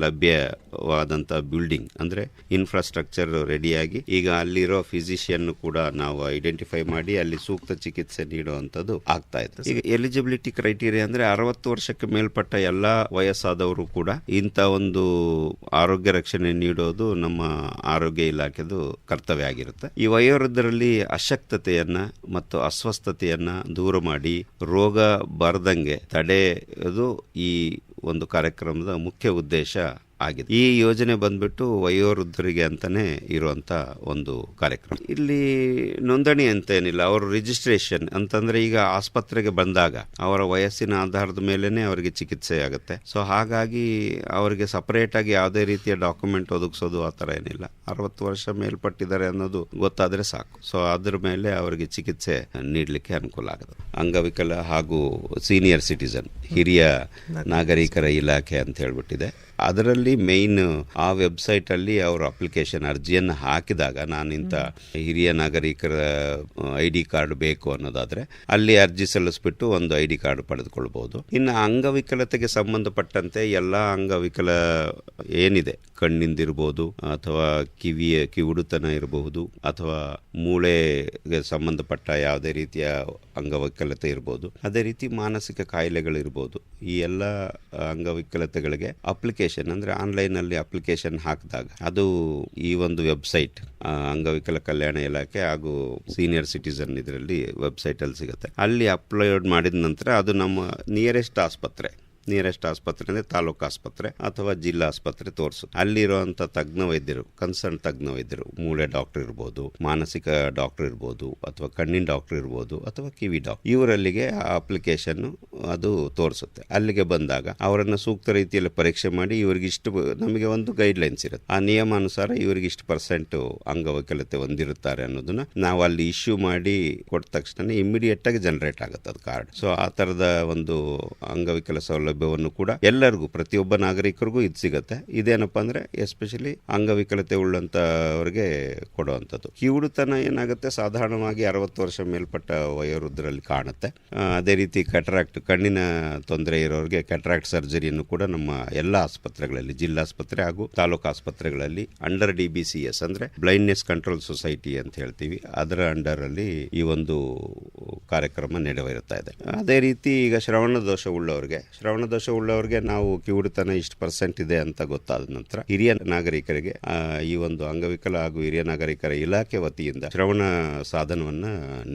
F: ಲಭ್ಯವಾದಂತ ಬಿಲ್ಡಿಂಗ್ ಅಂದ್ರೆ ಇನ್ಫ್ರಾಸ್ಟ್ರಕ್ಚರ್ ರೆಡಿಯಾಗಿ ಈಗ ಅಲ್ಲಿರೋ ಫಿಸಿಷಿಯನ್ ಕೂಡ ನಾವು ಐಡೆಂಟಿಫೈ ಮಾಡಿ ಅಲ್ಲಿ ಸೂಕ್ತ ಚಿಕಿತ್ಸೆ ನೀಡುವಂತದ್ದು ಆಗ್ತಾ ಇದೆ. ಈಗ ಎಲಿಜಿಬಿಲಿಟಿ ಕ್ರೈಟೀರಿಯಾ ಅಂದ್ರೆ 60 ವರ್ಷಕ್ಕೆ ಮೇಲ್ಪಟ್ಟ ಎಲ್ಲಾ ವಯಸ್ಸಾದವರು ಕೂಡ ಇಂಥ ಒಂದು ಆರೋಗ್ಯ ರಕ್ಷಣೆ ನೀಡೋದು ನಮ್ಮ ಆರೋಗ್ಯ ಇಲಾಖೆದು ಕರ್ತವ್ಯ ಆಗಿರುತ್ತೆ. ಈ ವಯೋವೃದ್ಧರಲ್ಲಿ ಅಶಕ್ತತೆಯನ್ನ ಮತ್ತು ಅಸ್ವಸ್ಥತೆಯನ್ನ ದೂರ ಮಾಡಿ ರೋಗ ಬರದಂಗೆ ತಡೆಯೋದು ಈ ಒಂದು ಕಾರ್ಯಕ್ರಮದ ಮುಖ್ಯ ಉದ್ದೇಶ ಆಗಿದೆ. ಈ ಯೋಜನೆ ಬಂದ್ಬಿಟ್ಟು ವಯೋವೃದ್ಧರಿಗೆ ಅಂತಾನೆ ಇರುವಂತ ಒಂದು ಕಾರ್ಯಕ್ರಮ. ಇಲ್ಲಿ ನೋಂದಣಿ ಅಂತ ಏನಿಲ್ಲ, ಅವರು ರಿಜಿಸ್ಟ್ರೇಷನ್ ಅಂತಂದ್ರೆ ಈಗ ಆಸ್ಪತ್ರೆಗೆ ಬಂದಾಗ ಅವರ ವಯಸ್ಸಿನ ಆಧಾರದ ಮೇಲೆನೆ ಅವರಿಗೆ ಚಿಕಿತ್ಸೆ ಆಗುತ್ತೆ. ಸೊ ಹಾಗಾಗಿ ಅವರಿಗೆ ಸಪರೇಟ್ ಆಗಿ ಯಾವುದೇ ರೀತಿಯ ಡಾಕ್ಯುಮೆಂಟ್ ಒದಗಿಸೋದು ಆ ತರ ಏನಿಲ್ಲ. 60 ವರ್ಷ ಮೇಲ್ಪಟ್ಟಿದ್ದಾರೆ ಅನ್ನೋದು ಗೊತ್ತಾದ್ರೆ ಸಾಕು. ಸೊ ಅದ್ರ ಮೇಲೆ ಅವರಿಗೆ ಚಿಕಿತ್ಸೆ ನೀಡಲಿಕ್ಕೆ ಅನುಕೂಲ ಆಗುತ್ತೆ. ಅಂಗವಿಕಲ ಹಾಗೂ ಸೀನಿಯರ್ ಸಿಟಿಸನ್, ಹಿರಿಯ ನಾಗರಿಕರ ಇಲಾಖೆ ಅಂತ ಹೇಳ್ಬಿಟ್ಟಿದೆ. ಅದರಲ್ಲಿ ಮೇನ್ ಆ ವೆಬ್ಸೈಟ್ ಅಲ್ಲಿ ಅವರು ಅಪ್ಲಿಕೇಶನ್ ಅರ್ಜಿಯನ್ನು ಹಾಕಿದಾಗ ನಾನು ಇಂಥ ಹಿರಿಯ ನಾಗರಿಕರ ID ಕಾರ್ಡ್ ಬೇಕು ಅನ್ನೋದಾದ್ರೆ ಅಲ್ಲಿ ಅರ್ಜಿ ಸಲ್ಲಿಸ್ಬಿಟ್ಟು ಒಂದು ID ಕಾರ್ಡ್ ಪಡೆದುಕೊಳ್ಬಹುದು. ಇನ್ನು ಅಂಗವಿಕಲತೆಗೆ ಸಂಬಂಧಪಟ್ಟಂತೆ ಎಲ್ಲ ಅಂಗವಿಕಲ ಏನಿದೆ, ಕಣ್ಣಿಂದಿರ್ಬೋದು ಅಥವಾ ಕಿವುಡುತನ ಇರಬಹುದು ಅಥವಾ ಮೂಳೆಗೆ ಸಂಬಂಧಪಟ್ಟ ಯಾವುದೇ ರೀತಿಯ ಅಂಗವಿಕಲತೆ ಇರಬಹುದು, ಅದೇ ರೀತಿ ಮಾನಸಿಕ ಕಾಯಿಲೆಗಳಿರ್ಬೋದು, ಈ ಎಲ್ಲ ಅಂಗವಿಕಲತೆಗಳಿಗೆ ಅಪ್ಲಿಕೇಶನ್ ಅಂದ್ರೆ ಆನ್ಲೈನ್ ಅಲ್ಲಿ ಅಪ್ಲಿಕೇಶನ್ ಹಾಕಿದಾಗ ಅದು ಈ ಒಂದು ವೆಬ್ಸೈಟ್ ಅಂಗವಿಕಲ ಕಲ್ಯಾಣ ಇಲಾಖೆ ಹಾಗೂ ಸೀನಿಯರ್ ಸಿಟಿಸನ್ ಇದರಲ್ಲಿ ವೆಬ್ಸೈಟ್ ಅಲ್ಲಿ ಸಿಗುತ್ತೆ. ಅಲ್ಲಿ ಅಪ್ಲೋಡ್ ಮಾಡಿದ ನಂತರ ಅದು ನಮ್ಮ ನಿಯರೆಸ್ಟ್ ಆಸ್ಪತ್ರೆ ನಿಯರೆಸ್ಟ್ ಆಸ್ಪತ್ರೆ ಅಂದರೆ ತಾಲೂಕು ಆಸ್ಪತ್ರೆ ಅಥವಾ ಜಿಲ್ಲಾ ಆಸ್ಪತ್ರೆ ತೋರಿಸುತ್ತೆ. ಅಲ್ಲಿರುವಂಥ ತಜ್ಞ ವೈದ್ಯರು, ಕನ್ಸರ್ನ್ ತಜ್ಞ ವೈದ್ಯರು, ಮೂಳೆ ಡಾಕ್ಟರ್ ಇರ್ಬೋದು, ಮಾನಸಿಕ ಡಾಕ್ಟರ್ ಇರ್ಬೋದು, ಅಥವಾ ಕಣ್ಣಿನ ಡಾಕ್ಟರ್ ಇರ್ಬೋದು, ಅಥವಾ ಕಿವಿ ಡಾಕ್ಟರ್, ಇವರಲ್ಲಿಗೆ ಆ ಅಪ್ಲಿಕೇಶನ್ ಅದು ತೋರಿಸುತ್ತೆ. ಅಲ್ಲಿಗೆ ಬಂದಾಗ ಅವರನ್ನು ಸೂಕ್ತ ರೀತಿಯಲ್ಲಿ ಪರೀಕ್ಷೆ ಮಾಡಿ ಇವರಿಗಿಷ್ಟು, ನಮಗೆ ಒಂದು ಗೈಡ್ಲೈನ್ಸ್ ಇರುತ್ತೆ, ಆ ನಿಯಮಾನುಸಾರ ಇವರಿಗಿಷ್ಟು % ಅಂಗವೈಕಲ್ಯತೆ ಹೊಂದಿರುತ್ತಾರೆ ಅನ್ನೋದನ್ನ ನಾವು ಅಲ್ಲಿ ಇಶ್ಯೂ ಮಾಡಿ ಕೊಟ್ಟ ತಕ್ಷಣ ಇಮಿಡಿಯೇಟ್ ಆಗಿ ಜನರೇಟ್ ಆಗುತ್ತೆ ಅದು ಕಾರ್ಡ್. ಸೊ ಆ ತರದ ಒಂದು ಅಂಗವಿಕಲ ಸೌಲಭ್ಯವನ್ನು ಕೂಡ ಎಲ್ಲರಿಗೂ, ಪ್ರತಿಯೊಬ್ಬ ನಾಗರಿಕರಿಗೂ ಇದು ಸಿಗುತ್ತೆ. ಇದೇನಪ್ಪ ಅಂದ್ರೆ ಎಸ್ಪೆಷಲಿ ಅಂಗವಿಕಲತೆ ಉಳ್ಳಂತವರಿಗೆ ಕೊಡುವಂಥದ್ದು. ಕಿವುಡುತನ ಏನಾಗುತ್ತೆ, ಸಾಧಾರಣವಾಗಿ 60 ವರ್ಷ ಮೇಲ್ಪಟ್ಟ ವಯೋವೃದ್ಧರಲ್ಲಿ ಕಾಣುತ್ತೆ. ಅದೇ ರೀತಿ ಕ್ಯಾಟ್ರಾಕ್ಟ್, ಕಣ್ಣಿನ ತೊಂದರೆ ಇರೋರಿಗೆ ಕ್ಯಾಟ್ರಾಕ್ಟ್ ಸರ್ಜರಿಯನ್ನು ಕೂಡ ನಮ್ಮ ಎಲ್ಲ ಆಸ್ಪತ್ರೆಗಳಲ್ಲಿ, ಜಿಲ್ಲಾಸ್ಪತ್ರೆ ಹಾಗೂ ತಾಲೂಕು ಆಸ್ಪತ್ರೆಗಳಲ್ಲಿ ಅಂಡರ್ DBCS ಅಂದ್ರೆ ಬ್ಲೈಂಡ್ನೆಸ್ ಕಂಟ್ರೋಲ್ ಸೊಸೈಟಿ ಅಂತ ಹೇಳ್ತೀವಿ, ಅದರ ಅಂಡರ್ ಅಲ್ಲಿ ಈ ಒಂದು ಕಾರ್ಯಕ್ರಮ ನೆರವೇರುತ್ತಾ ಇದೆ. ಅದೇ ರೀತಿ ಈಗ ಶ್ರವಣ ದೋಷ ಉಳ್ಳವರಿಗೆ ನಾವು ಕಿವುಡುತನ ಇಷ್ಟು % ಇದೆ ಅಂತ ಗೊತ್ತಾದ ನಂತರ ಹಿರಿಯ ನಾಗರಿಕರಿಗೆ ಈ ಒಂದು ಅಂಗವಿಕಲ ಹಾಗೂ ಹಿರಿಯ ನಾಗರಿಕರ ಇಲಾಖೆ ವತಿಯಿಂದ ಶ್ರವಣ ಸಾಧನವನ್ನ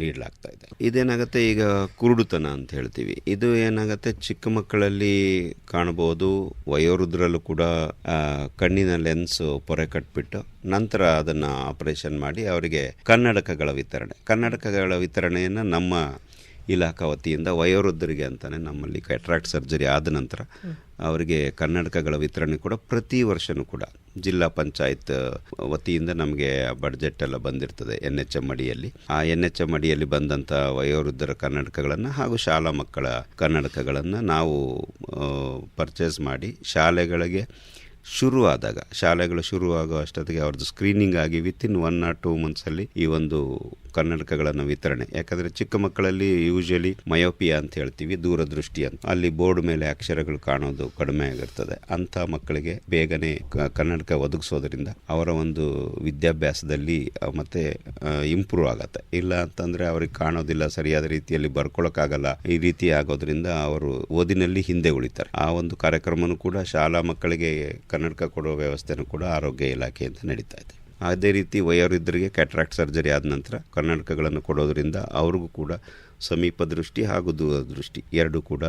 F: ನೀಡಲಾಗ್ತಾ ಇದೆ. ಇದೇನಾಗುತ್ತೆ, ಈಗ ಕುರುಡುತನ ಅಂತ ಹೇಳ್ತೀವಿ, ಇದು ಏನಾಗುತ್ತೆ, ಚಿಕ್ಕ ಮಕ್ಕಳಲ್ಲಿ ಕಾಣಬಹುದು, ವಯೋವೃದ್ಧರಲ್ಲೂ ಕೂಡ ಕಣ್ಣಿನ ಲೆನ್ಸ್ ಪೊರೆ ಕಟ್ಬಿಟ್ಟು ನಂತರ ಅದನ್ನ ಆಪರೇಷನ್ ಮಾಡಿ ಅವರಿಗೆ ಕನ್ನಡಕಗಳ ವಿತರಣೆಯನ್ನು ನಮ್ಮ ಇಲಾಖಾ ವತಿಯಿಂದ ವಯೋವೃದ್ಧರಿಗೆ ಅಂತಾನೆ ನಮ್ಮಲ್ಲಿ ಕ್ಯಾಟ್ರಾಕ್ಟ್ ಸರ್ಜರಿ ಆದ ನಂತರ ಅವರಿಗೆ ಕನ್ನಡಕಗಳ ವಿತರಣೆ ಕೂಡ ಪ್ರತಿ ವರ್ಷನೂ ಕೂಡ ಜಿಲ್ಲಾ ಪಂಚಾಯತ್ ವತಿಯಿಂದ ನಮಗೆ ಬಡ್ಜೆಟ್ ಎಲ್ಲ ಬಂದಿರ್ತದೆ NHM ಅಡಿಯಲ್ಲಿ. ಆ NHM ಅಡಿಯಲ್ಲಿ ಬಂದಂಥ ವಯೋವೃದ್ಧರ ಕನ್ನಡಕಗಳನ್ನು ಹಾಗೂ ಶಾಲಾ ಮಕ್ಕಳ ಕನ್ನಡಕಗಳನ್ನು ನಾವು ಪರ್ಚೇಸ್ ಮಾಡಿ ಶಾಲೆಗಳು ಶುರುವಾಗೋ ಅಷ್ಟೊತ್ತಿಗೆ ಅವ್ರದ್ದು ಸ್ಕ್ರೀನಿಂಗ್ ಆಗಿ ವಿತಿನ್ 1 or 2 ಮಂತ್ಸಲ್ಲಿ ಈ ಒಂದು ಕನ್ನಡಕಗಳನ್ನು ವಿತರಣೆ. ಯಾಕಂದರೆ ಚಿಕ್ಕ ಮಕ್ಕಳಲ್ಲಿ ಯೂಶಲಿ ಮಯೋಪಿಯಾ ಅಂತ ಹೇಳ್ತೀವಿ, ದೂರದೃಷ್ಟಿ ಅಂತ, ಅಲ್ಲಿ ಬೋರ್ಡ್ ಮೇಲೆ ಅಕ್ಷರಗಳು ಕಾಣೋದು ಕಡಿಮೆ ಆಗಿರ್ತದೆ. ಅಂಥ ಮಕ್ಕಳಿಗೆ ಬೇಗನೆ ಕನ್ನಡಕ ಒದಗಿಸೋದ್ರಿಂದ ಅವರ ಒಂದು ವಿದ್ಯಾಭ್ಯಾಸದಲ್ಲಿ ಮತ್ತೆ ಇಂಪ್ರೂವ್ ಆಗತ್ತೆ. ಇಲ್ಲ ಅಂತಂದರೆ ಅವ್ರಿಗೆ ಕಾಣೋದಿಲ್ಲ, ಸರಿಯಾದ ರೀತಿಯಲ್ಲಿ ಬರ್ಕೊಳ್ಳೋಕ್ಕಾಗಲ್ಲ, ಈ ರೀತಿ ಆಗೋದ್ರಿಂದ ಅವರು ಓದಿನಲ್ಲಿ ಹಿಂದೆ ಉಳಿತಾರೆ. ಆ ಒಂದು ಕಾರ್ಯಕ್ರಮನೂ ಕೂಡ ಶಾಲಾ ಮಕ್ಕಳಿಗೆ ಕನ್ನಡಕ ಕೊಡುವ ವ್ಯವಸ್ಥೆನೂ ಕೂಡ ಆರೋಗ್ಯ ಇಲಾಖೆಯಿಂದ ನಡೀತಾ ಇದೆ. ಅದೇ ರೀತಿ ವಯೋವೃದ್ಧರಿಗೆ ಕ್ಯಾಟ್ರಾಕ್ಟ್ ಸರ್ಜರಿ ಆದ ನಂತರ ಕನ್ನಡಕಗಳನ್ನು ಕೊಡೋದ್ರಿಂದ ಅವ್ರಿಗೂ ಕೂಡ ಸಮೀಪ ದೃಷ್ಟಿ ಹಾಗೂ ದೂರದೃಷ್ಟಿ ಎರಡೂ ಕೂಡ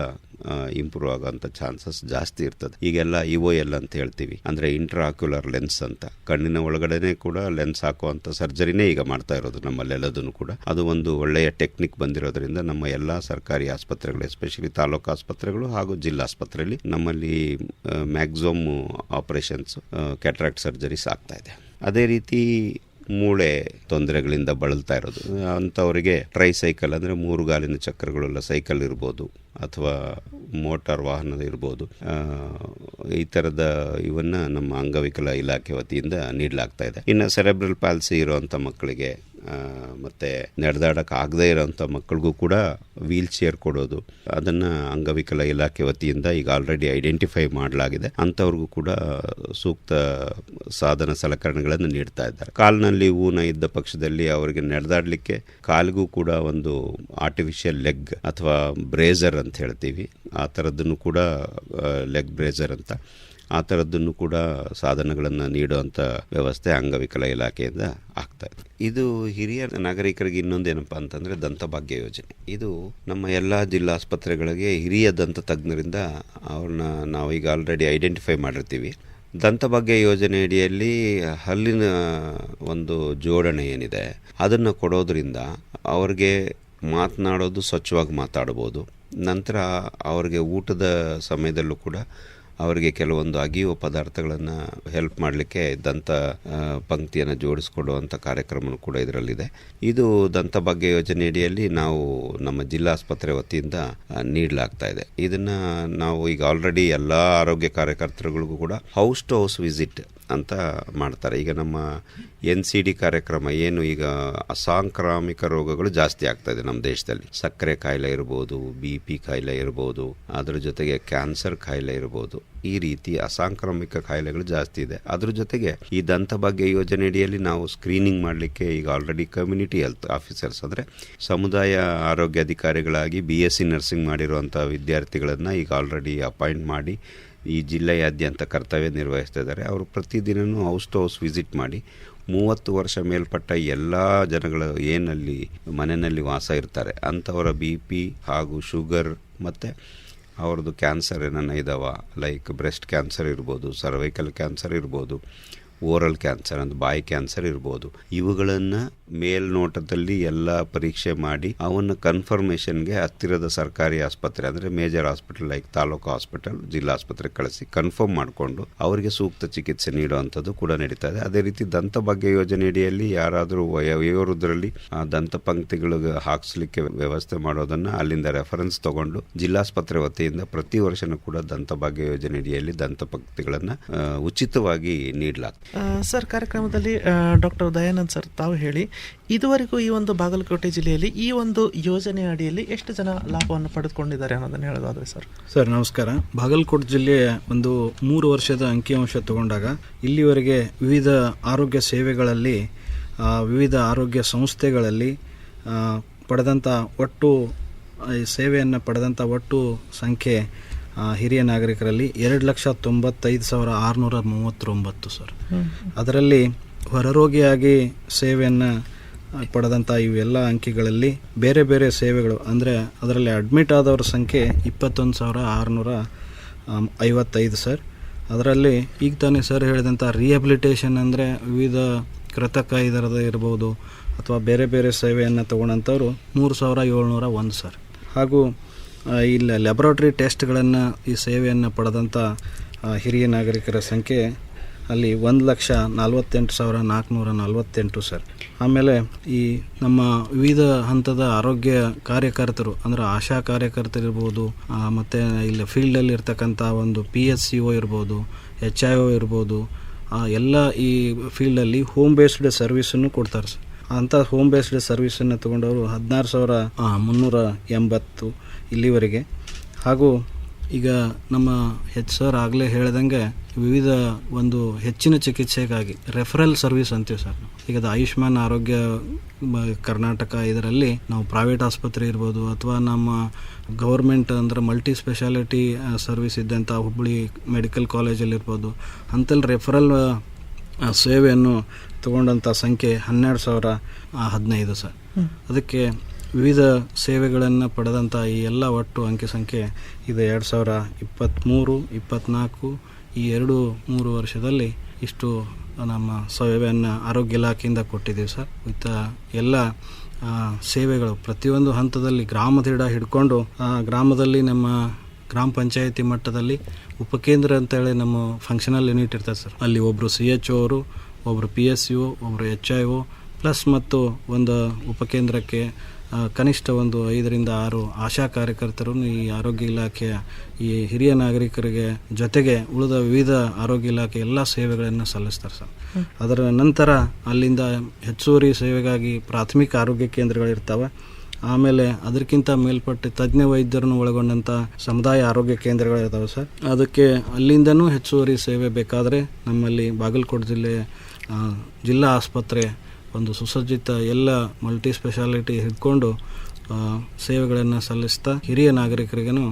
F: ಇಂಪ್ರೂವ್ ಆಗೋಂಥ ಚಾನ್ಸಸ್ ಜಾಸ್ತಿ ಇರ್ತದೆ. ಈಗೆಲ್ಲ IOL ಅಂತ ಹೇಳ್ತೀವಿ, ಅಂದರೆ ಇಂಟ್ರಾಕ್ಯುಲರ್ ಲೆನ್ಸ್ ಅಂತ, ಕಣ್ಣಿನ ಒಳಗಡೆನೆ ಕೂಡ ಲೆನ್ಸ್ ಹಾಕುವಂಥ ಸರ್ಜರಿನೇ ಈಗ ಮಾಡ್ತಾ ಇರೋದು ನಮ್ಮಲ್ಲೆಲ್ಲದನ್ನು ಕೂಡ. ಅದು ಒಂದು ಒಳ್ಳೆಯ ಟೆಕ್ನಿಕ್ ಬಂದಿರೋದ್ರಿಂದ ನಮ್ಮ ಎಲ್ಲ ಸರ್ಕಾರಿ ಆಸ್ಪತ್ರೆಗಳು, ಎಸ್ಪೆಷಲಿ ತಾಲೂಕು ಆಸ್ಪತ್ರೆಗಳು ಹಾಗೂ ಜಿಲ್ಲಾಸ್ಪತ್ರೆಯಲ್ಲಿ ನಮ್ಮಲ್ಲಿ ಮ್ಯಾಕ್ಸಿಮಮ್ ಆಪರೇಷನ್ಸ್ ಕ್ಯಾಟ್ರಾಕ್ಟ್ ಸರ್ಜರೀಸ್ ಆಗ್ತಾ ಇದೆ. ಅದೇ ರೀತಿ ಮೂಳೆ ತೊಂದರೆಗಳಿಂದ ಬಳಲ್ತಾ ಇರೋದು ಅಂಥವರಿಗೆ ಟ್ರೈಸೈಕಲ್ ಅಂದರೆ 3 ಗಾಲಿನ ಚಕ್ರಗಳುಳ್ಳ ಸೈಕಲ್ ಇರ್ಬೋದು, ಅಥವಾ ಮೋಟಾರ್ ವಾಹನ ಇರ್ಬೋದು, ಈ ಥರದ ಇವನ್ನು ನಮ್ಮ ಅಂಗವಿಕಲ ಇಲಾಖೆ ವತಿಯಿಂದ ನೀಡಲಾಗ್ತಾ ಇದೆ. ಇನ್ನು ಸೆರೆಬ್ರಲ್ ಪಾಲ್ಸಿ ಇರೋವಂಥ ಮಕ್ಕಳಿಗೆ ಮತ್ತು ನಡೆದಾಡಕ್ಕೆ ಆಗದೇ ಇರೋವಂಥ ಮಕ್ಕಳಿಗೂ ಕೂಡ ವೀಲ್ ಚೇರ್ ಕೊಡೋದು, ಅದನ್ನು ಅಂಗವಿಕಲ ಇಲಾಖೆ ವತಿಯಿಂದ ಈಗ ಆಲ್ರೆಡಿ ಐಡೆಂಟಿಫೈ ಮಾಡಲಾಗಿದೆ. ಅಂಥವ್ರಿಗೂ ಕೂಡ ಸೂಕ್ತ ಸಾಧನ ಸಲಕರಣೆಗಳನ್ನು ನೀಡ್ತಾ ಇದ್ದಾರೆ. ಕಾಲಿನಲ್ಲಿ ಊನ ಇದ್ದ ಪಕ್ಷದಲ್ಲಿ ಅವರಿಗೆ ನಡೆದಾಡಲಿಕ್ಕೆ ಕಾಲಿಗೂ ಕೂಡ ಒಂದು ಆರ್ಟಿಫಿಷಿಯಲ್ ಲೆಗ್ ಅಥವಾ ಬ್ರೇಜರ್ ಅಂತ ಹೇಳ್ತೀವಿ, ಆ ಥರದ್ದನ್ನು ಕೂಡ ಲೆಗ್ ಬ್ರೇಜರ್ ಅಂತ, ಆ ಥರದ್ದನ್ನು ಕೂಡ ಸಾಧನಗಳನ್ನು ನೀಡುವಂಥ ವ್ಯವಸ್ಥೆ ಅಂಗವಿಕಲ ಇಲಾಖೆಯಿಂದ ಆಗ್ತಾ ಇದೆ. ಇದು ಹಿರಿಯ ನಾಗರಿಕರಿಗೆ ಇನ್ನೊಂದೇನಪ್ಪ ಅಂತಂದರೆ ದಂತಭಾಗ್ಯ ಯೋಜನೆ. ಇದು ನಮ್ಮ ಎಲ್ಲ ಜಿಲ್ಲಾಸ್ಪತ್ರೆಗಳಿಗೆ ಹಿರಿಯ ದಂತ ತಜ್ಞರಿಂದ ಅವ್ರನ್ನ ನಾವು ಈಗ ಆಲ್ರೆಡಿ ಐಡೆಂಟಿಫೈ ಮಾಡಿರ್ತೀವಿ. ದಂತಭಾಗ್ಯ ಯೋಜನೆ ಅಡಿಯಲ್ಲಿ ಹಲ್ಲಿನ ಒಂದು ಜೋಡಣೆ ಏನಿದೆ ಅದನ್ನು ಕೊಡೋದ್ರಿಂದ ಅವ್ರಿಗೆ ಮಾತನಾಡೋದು ಸ್ವಚ್ಛವಾಗಿ ಮಾತಾಡ್ಬೋದು. ನಂತರ ಅವ್ರಿಗೆ ಊಟದ ಸಮಯದಲ್ಲೂ ಕೂಡ ಅವರಿಗೆ ಕೆಲವೊಂದು ಅಗಿಯುವ ಪದಾರ್ಥಗಳನ್ನು ಹೆಲ್ಪ್ ಮಾಡಲಿಕ್ಕೆ ದಂತ ಪಂಕ್ತಿಯನ್ನು ಜೋಡಿಸ್ಕೊಡುವಂಥ ಕಾರ್ಯಕ್ರಮ ಕೂಡ ಇದರಲ್ಲಿದೆ. ಇದು ದಂತಭಾಗ್ಯ ಯೋಜನೆಯಡಿಯಲ್ಲಿ ನಾವು ನಮ್ಮ ಜಿಲ್ಲಾಸ್ಪತ್ರೆ ವತಿಯಿಂದ ನೀಡಲಾಗ್ತಾ ಇದೆ. ಇದನ್ನು ನಾವು ಈಗ ಆಲ್ರೆಡಿ ಎಲ್ಲ ಆರೋಗ್ಯ ಕಾರ್ಯಕರ್ತರುಗಳಿಗೂ ಕೂಡ ಹೌಸ್ ಟು ಹೌಸ್ ವಿಸಿಟ್ ಅಂತ ಮಾಡ್ತಾರೆ. ಈಗ ನಮ್ಮ NCD ಕಾರ್ಯಕ್ರಮ ಏನು, ಈಗ ಅಸಾಂಕ್ರಾಮಿಕ ರೋಗಗಳು ಜಾಸ್ತಿ ಆಗ್ತಾ ಇದೆ ನಮ್ಮ ದೇಶದಲ್ಲಿ. ಸಕ್ಕರೆ ಕಾಯಿಲೆ ಇರ್ಬೋದು, BP ಕಾಯಿಲೆ ಇರ್ಬೋದು, ಅದರ ಜೊತೆಗೆ ಕ್ಯಾನ್ಸರ್ ಕಾಯಿಲೆ ಇರ್ಬೋದು, ಈ ರೀತಿ ಅಸಾಂಕ್ರಾಮಿಕ ಕಾಯಿಲೆಗಳು ಜಾಸ್ತಿ ಇದೆ. ಅದ್ರ ಜೊತೆಗೆ ಈ ದಂತಭಾಗ್ಯ ಯೋಜನೆಯಡಿಯಲ್ಲಿ ನಾವು ಸ್ಕ್ರೀನಿಂಗ್ ಮಾಡಲಿಕ್ಕೆ ಈಗ ಆಲ್ರೆಡಿ ಕಮ್ಯುನಿಟಿ ಹೆಲ್ತ್ ಆಫೀಸರ್ಸ್ ಅಂದರೆ ಸಮುದಾಯ ಆರೋಗ್ಯ ಅಧಿಕಾರಿಗಳಾಗಿ BSc ನರ್ಸಿಂಗ್ ಮಾಡಿರುವಂಥ ವಿದ್ಯಾರ್ಥಿಗಳನ್ನು ಈಗ ಆಲ್ರೆಡಿ ಅಪಾಯಿಂಟ್ ಮಾಡಿ ಈ ಜಿಲ್ಲೆಯಾದ್ಯಂತ ಕರ್ತವ್ಯ ನಿರ್ವಹಿಸ್ತಾ ಇದ್ದಾರೆ. ಅವರು ಪ್ರತಿದಿನವೂ ಹೌಸ್ ಟು ಹೌಸ್ ವಿಸಿಟ್ ಮಾಡಿ 30 ವರ್ಷ ಮೇಲ್ಪಟ್ಟ ಎಲ್ಲ ಜನಗಳು ಏನಲ್ಲಿ ಮನೆಯಲ್ಲಿ ವಾಸ ಇರ್ತಾರೆ ಅಂಥವರ BP ಹಾಗೂ ಶುಗರ್ ಮತ್ತು ಅವ್ರದ್ದು ಕ್ಯಾನ್ಸರ್ ಏನನ್ನ ಇದಾವ, ಲೈಕ್ ಬ್ರೆಸ್ಟ್ ಕ್ಯಾನ್ಸರ್ ಇರ್ಬೋದು, ಸರ್ವೈಕಲ್ ಕ್ಯಾನ್ಸರ್ ಇರ್ಬೋದು, ಓರಲ್ ಕ್ಯಾನ್ಸರ್ ಅಂದ್ರೆ ಬಾಯಿ ಕ್ಯಾನ್ಸರ್ ಇರ್ಬೋದು. ಇವುಗಳನ್ನು ಮೇಲ್ನೋಟದಲ್ಲಿ ಎಲ್ಲ ಪರೀಕ್ಷೆ ಮಾಡಿ ಅವನ್ನ ಕನ್ಫರ್ಮೇಷನ್ಗೆ ಹತ್ತಿರದ ಸರ್ಕಾರಿ ಆಸ್ಪತ್ರೆ ಅಂದರೆ major hospital like taluk hospital, ಜಿಲ್ಲಾ ಆಸ್ಪತ್ರೆಗೆ ಕಳಿಸಿ ಕನ್ಫರ್ಮ್ ಮಾಡಿಕೊಂಡು ಅವರಿಗೆ ಸೂಕ್ತ ಚಿಕಿತ್ಸೆ ನೀಡುವಂಥದ್ದು ಕೂಡ ನಡೀತಾ ಇದೆ. ಅದೇ ರೀತಿ ದಂತ ಭಾಗ್ಯ ಯೋಜನೆಯಡಿಯಲ್ಲಿ ಯಾರಾದರೂ ವಯೋವೃದ್ಧರಲ್ಲಿ ದಂತ ಪಂಕ್ತಿಗಳಿಗೆ ಹಾಕಿಸ್ಲಿಕ್ಕೆ ವ್ಯವಸ್ಥೆ ಮಾಡೋದನ್ನ ಅಲ್ಲಿಂದ ರೆಫರೆನ್ಸ್ ತಗೊಂಡು ಜಿಲ್ಲಾಸ್ಪತ್ರೆ ವತಿಯಿಂದ ಪ್ರತಿ ವರ್ಷನೂ ಕೂಡ ದಂತ ಭಾಗ್ಯ ಯೋಜನೆಯಡಿಯಲ್ಲಿ ದಂತ ಪಂಕ್ತಿಗಳನ್ನು ಉಚಿತವಾಗಿ ನೀಡಲಾಗ್ತದೆ.
B: ಸರ್, ಕಾರ್ಯಕ್ರಮದಲ್ಲಿ ಡಾಕ್ಟರ್ ದಯಾನಂದ್ ಸರ್ ತಾವು ಹೇಳಿ, ಇದುವರೆಗೂ ಈ ಒಂದು ಬಾಗಲಕೋಟೆ ಜಿಲ್ಲೆಯಲ್ಲಿ ಈ ಒಂದು ಯೋಜನೆ ಅಡಿಯಲ್ಲಿ ಎಷ್ಟು ಜನ ಲಾಭವನ್ನು ಪಡೆದುಕೊಂಡಿದ್ದಾರೆ ಅನ್ನೋದನ್ನು ಹೇಳೋದಾದ್ರೆ ಸರ್.
G: ಸರ್ ನಮಸ್ಕಾರ. ಬಾಗಲಕೋಟೆ ಜಿಲ್ಲೆಯ ಒಂದು 3 ವರ್ಷದ ಅಂಕಿಅಂಶ ತಗೊಂಡಾಗ ಇಲ್ಲಿವರೆಗೆ ವಿವಿಧ ಆರೋಗ್ಯ ಸೇವೆಗಳಲ್ಲಿ ವಿವಿಧ ಆರೋಗ್ಯ ಸಂಸ್ಥೆಗಳಲ್ಲಿ ಪಡೆದಂಥ ಒಟ್ಟು ಸೇವೆಯನ್ನು ಪಡೆದಂಥ ಒಟ್ಟು ಸಂಖ್ಯೆ ಹಿರಿಯ ನಾಗರಿಕರಲ್ಲಿ 2,95,639 ಸರ್. ಅದರಲ್ಲಿ ಹೊರರೋಗಿಯಾಗಿ ಸೇವೆಯನ್ನು ಪಡೆದಂಥ ಇವೆಲ್ಲ ಅಂಕಿಗಳಲ್ಲಿ ಬೇರೆ ಬೇರೆ ಸೇವೆಗಳು ಅಂದರೆ ಅದರಲ್ಲಿ ಅಡ್ಮಿಟ್ ಆದವ್ರ ಸಂಖ್ಯೆ 21,655 ಸರ್. ಅದರಲ್ಲಿ ಈಗ ತಾನೇ ಸರ್ ಹೇಳಿದಂಥ ರಿಹ್ಯಾಬಿಲಿಟೇಷನ್ ಅಂದರೆ ವಿವಿಧ ಕೃತಕ ಇದರದ ಇರ್ಬೋದು ಅಥವಾ ಬೇರೆ ಬೇರೆ ಸೇವೆಯನ್ನು ತೊಗೊಂಡಂಥವ್ರು 3,701 ಸರ್. ಹಾಗೂ ಇಲ್ಲ ಲ್ಯಾಬೊರೇಟರಿ ಟೆಸ್ಟ್ಗಳನ್ನು ಈ ಸೇವೆಯನ್ನು ಪಡೆದಂಥ ಹಿರಿಯ ನಾಗರಿಕರ ಸಂಖ್ಯೆ ಅಲ್ಲಿ 1,48,448 ಸರ್. ಆಮೇಲೆ ಈ ನಮ್ಮ ವಿವಿಧ ಹಂತದ ಆರೋಗ್ಯ ಕಾರ್ಯಕರ್ತರು ಅಂದರೆ ಆಶಾ ಕಾರ್ಯಕರ್ತರಿರ್ಬೋದು, ಮತ್ತು ಇಲ್ಲಿ ಫೀಲ್ಡಲ್ಲಿ ಇರ್ತಕ್ಕಂಥ ಒಂದು PHCO ಇರ್ಬೋದು, HIO ಇರ್ಬೋದು, ಎಲ್ಲ ಈ ಫೀಲ್ಡಲ್ಲಿ ಹೋಮ್ ಬೇಸ್ಡ್ ಸರ್ವಿಸನ್ನು ಕೊಡ್ತಾರೆ ಸರ್. ಅಂಥ ಹೋಮ್ ಬೇಸ್ಡ್ ಸರ್ವಿಸನ್ನು ತೊಗೊಂಡವರು 16,380 ಇಲ್ಲಿವರೆಗೆ. ಹಾಗೂ ಈಗ ನಮ್ಮ ಸರ್ ಆಗಲೇ ಹೇಳ್ದಂಗೆ ವಿವಿಧ ಒಂದು ಹೆಚ್ಚಿನ ಚಿಕಿತ್ಸೆಗಾಗಿ ರೆಫರಲ್ ಸರ್ವಿಸ್ ಅಂತೀವಿ ಸರ್. ಈಗ ಅದು ಆಯುಷ್ಮಾನ್ ಆರೋಗ್ಯ ಕರ್ನಾಟಕ ಇದರಲ್ಲಿ ನಾವು ಪ್ರೈವೇಟ್ ಆಸ್ಪತ್ರೆ ಇರ್ಬೋದು ಅಥವಾ ನಮ್ಮ ಗೌರ್ಮೆಂಟ್ ಅಂದರೆ ಮಲ್ಟಿ ಸ್ಪೆಷಾಲಿಟಿ ಸರ್ವಿಸ್ ಇದ್ದಂಥ ಹುಬ್ಬಳ್ಳಿ ಮೆಡಿಕಲ್ ಕಾಲೇಜಲ್ಲಿರ್ಬೋದು, ಅಂಥಲ್ಲಿ ರೆಫರಲ್ ಸೇವೆಯನ್ನು ತಗೊಂಡಂಥ ಸಂಖ್ಯೆ 12,015 ಸರ್. ಅದಕ್ಕೆ ವಿವಿಧ ಸೇವೆಗಳನ್ನು ಪಡೆದಂಥ ಈ ಎಲ್ಲ ಒಟ್ಟು ಅಂಕಿ ಸಂಖ್ಯೆ ಇದು 2023, 24 ಈ 2-3 ವರ್ಷದಲ್ಲಿ ಇಷ್ಟು ನಮ್ಮ ಸೇವೆಯನ್ನು ಆರೋಗ್ಯ ಇಲಾಖೆಯಿಂದ ಕೊಟ್ಟಿದ್ದೀವಿ ಸರ್. ವಿತ್ ಎಲ್ಲ ಸೇವೆಗಳು ಪ್ರತಿಯೊಂದು ಹಂತದಲ್ಲಿ ಗ್ರಾಮದ ಹಿಡ್ಕೊಂಡು ಗ್ರಾಮದಲ್ಲಿ ನಮ್ಮ ಗ್ರಾಮ ಪಂಚಾಯತಿ ಮಟ್ಟದಲ್ಲಿ ಉಪಕೇಂದ್ರ ಅಂತೇಳಿ ನಮ್ಮ ಫಂಕ್ಷನಲ್ ಯೂನಿಟ್ ಇರ್ತದೆ ಸರ್. ಅಲ್ಲಿ ಒಬ್ಬರು CHO ಅವರು, ಒಬ್ಬರು PSCO, ಒಬ್ಬರು HIO ಪ್ಲಸ್ ಮತ್ತು ಒಂದು ಉಪಕೇಂದ್ರಕ್ಕೆ ಕನಿಷ್ಠ ಒಂದು 5-6 ಆಶಾ ಕಾರ್ಯಕರ್ತರು ಈ ಆರೋಗ್ಯ ಇಲಾಖೆಯ ಈ ಹಿರಿಯ ನಾಗರಿಕರಿಗೆ ಜೊತೆಗೆ ಉಳಿದ ವಿವಿಧ ಆರೋಗ್ಯ ಇಲಾಖೆ ಎಲ್ಲ ಸೇವೆಗಳನ್ನು ಸಲ್ಲಿಸ್ತಾರೆ ಸರ್. ಅದರ ನಂತರ ಅಲ್ಲಿಂದ ಹೆಚ್ಚುವರಿ ಸೇವೆಗಾಗಿ ಪ್ರಾಥಮಿಕ ಆರೋಗ್ಯ ಕೇಂದ್ರಗಳಿರ್ತವೆ. ಆಮೇಲೆ ಅದಕ್ಕಿಂತ ಮೇಲ್ಪಟ್ಟು ತಜ್ಞ ವೈದ್ಯರನ್ನು ಒಳಗೊಂಡಂಥ ಸಮುದಾಯ ಆರೋಗ್ಯ ಕೇಂದ್ರಗಳಿರ್ತಾವೆ ಸರ್. ಅದಕ್ಕೆ ಅಲ್ಲಿಂದನೂ ಹೆಚ್ಚುವರಿ ಸೇವೆ ಬೇಕಾದರೆ ನಮ್ಮಲ್ಲಿ ಬಾಗಲಕೋಟೆ ಜಿಲ್ಲೆಯ ಜಿಲ್ಲಾ ಆಸ್ಪತ್ರೆ ಒಂದು ಸುಸಜ್ಜಿತ ಎಲ್ಲ ಮಲ್ಟಿ ಸ್ಪೆಷಾಲಿಟಿ ಹಿಡ್ಕೊಂಡು ಸೇವೆಗಳನ್ನು ಸಲ್ಲಿಸ್ತಾ ಹಿರಿಯ ನಾಗರಿಕರಿಗೂ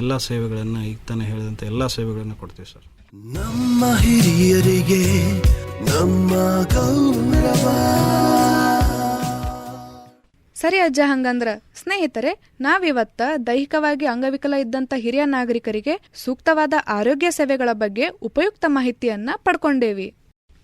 G: ಎಲ್ಲ ಸೇವೆಗಳನ್ನು ಈಗ ತಾನೇ ಹೇಳಿದಂಥ ಎಲ್ಲ ಸೇವೆಗಳನ್ನು ಕೊಡ್ತೀವಿ ಸರ್.
A: ನಮ್ಮ ಹಿರಿಯರಿಗೆ ನಮ್ಮ ಗೌರವ.
C: ಸರಿ ಅಜ್ಜ, ಹಂಗಂದ್ರ ಸ್ನೇಹಿತರೆ, ನಾವಿವತ್ತ ದೈಹಿಕವಾಗಿ ಅಂಗವಿಕಲ ಇದ್ದಂಥ ಹಿರಿಯ ನಾಗರಿಕರಿಗೆ ಸೂಕ್ತವಾದ ಆರೋಗ್ಯ ಸೇವೆಗಳ ಬಗ್ಗೆ ಉಪಯುಕ್ತ ಮಾಹಿತಿಯನ್ನ ಪಡ್ಕೊಂಡೇವಿ.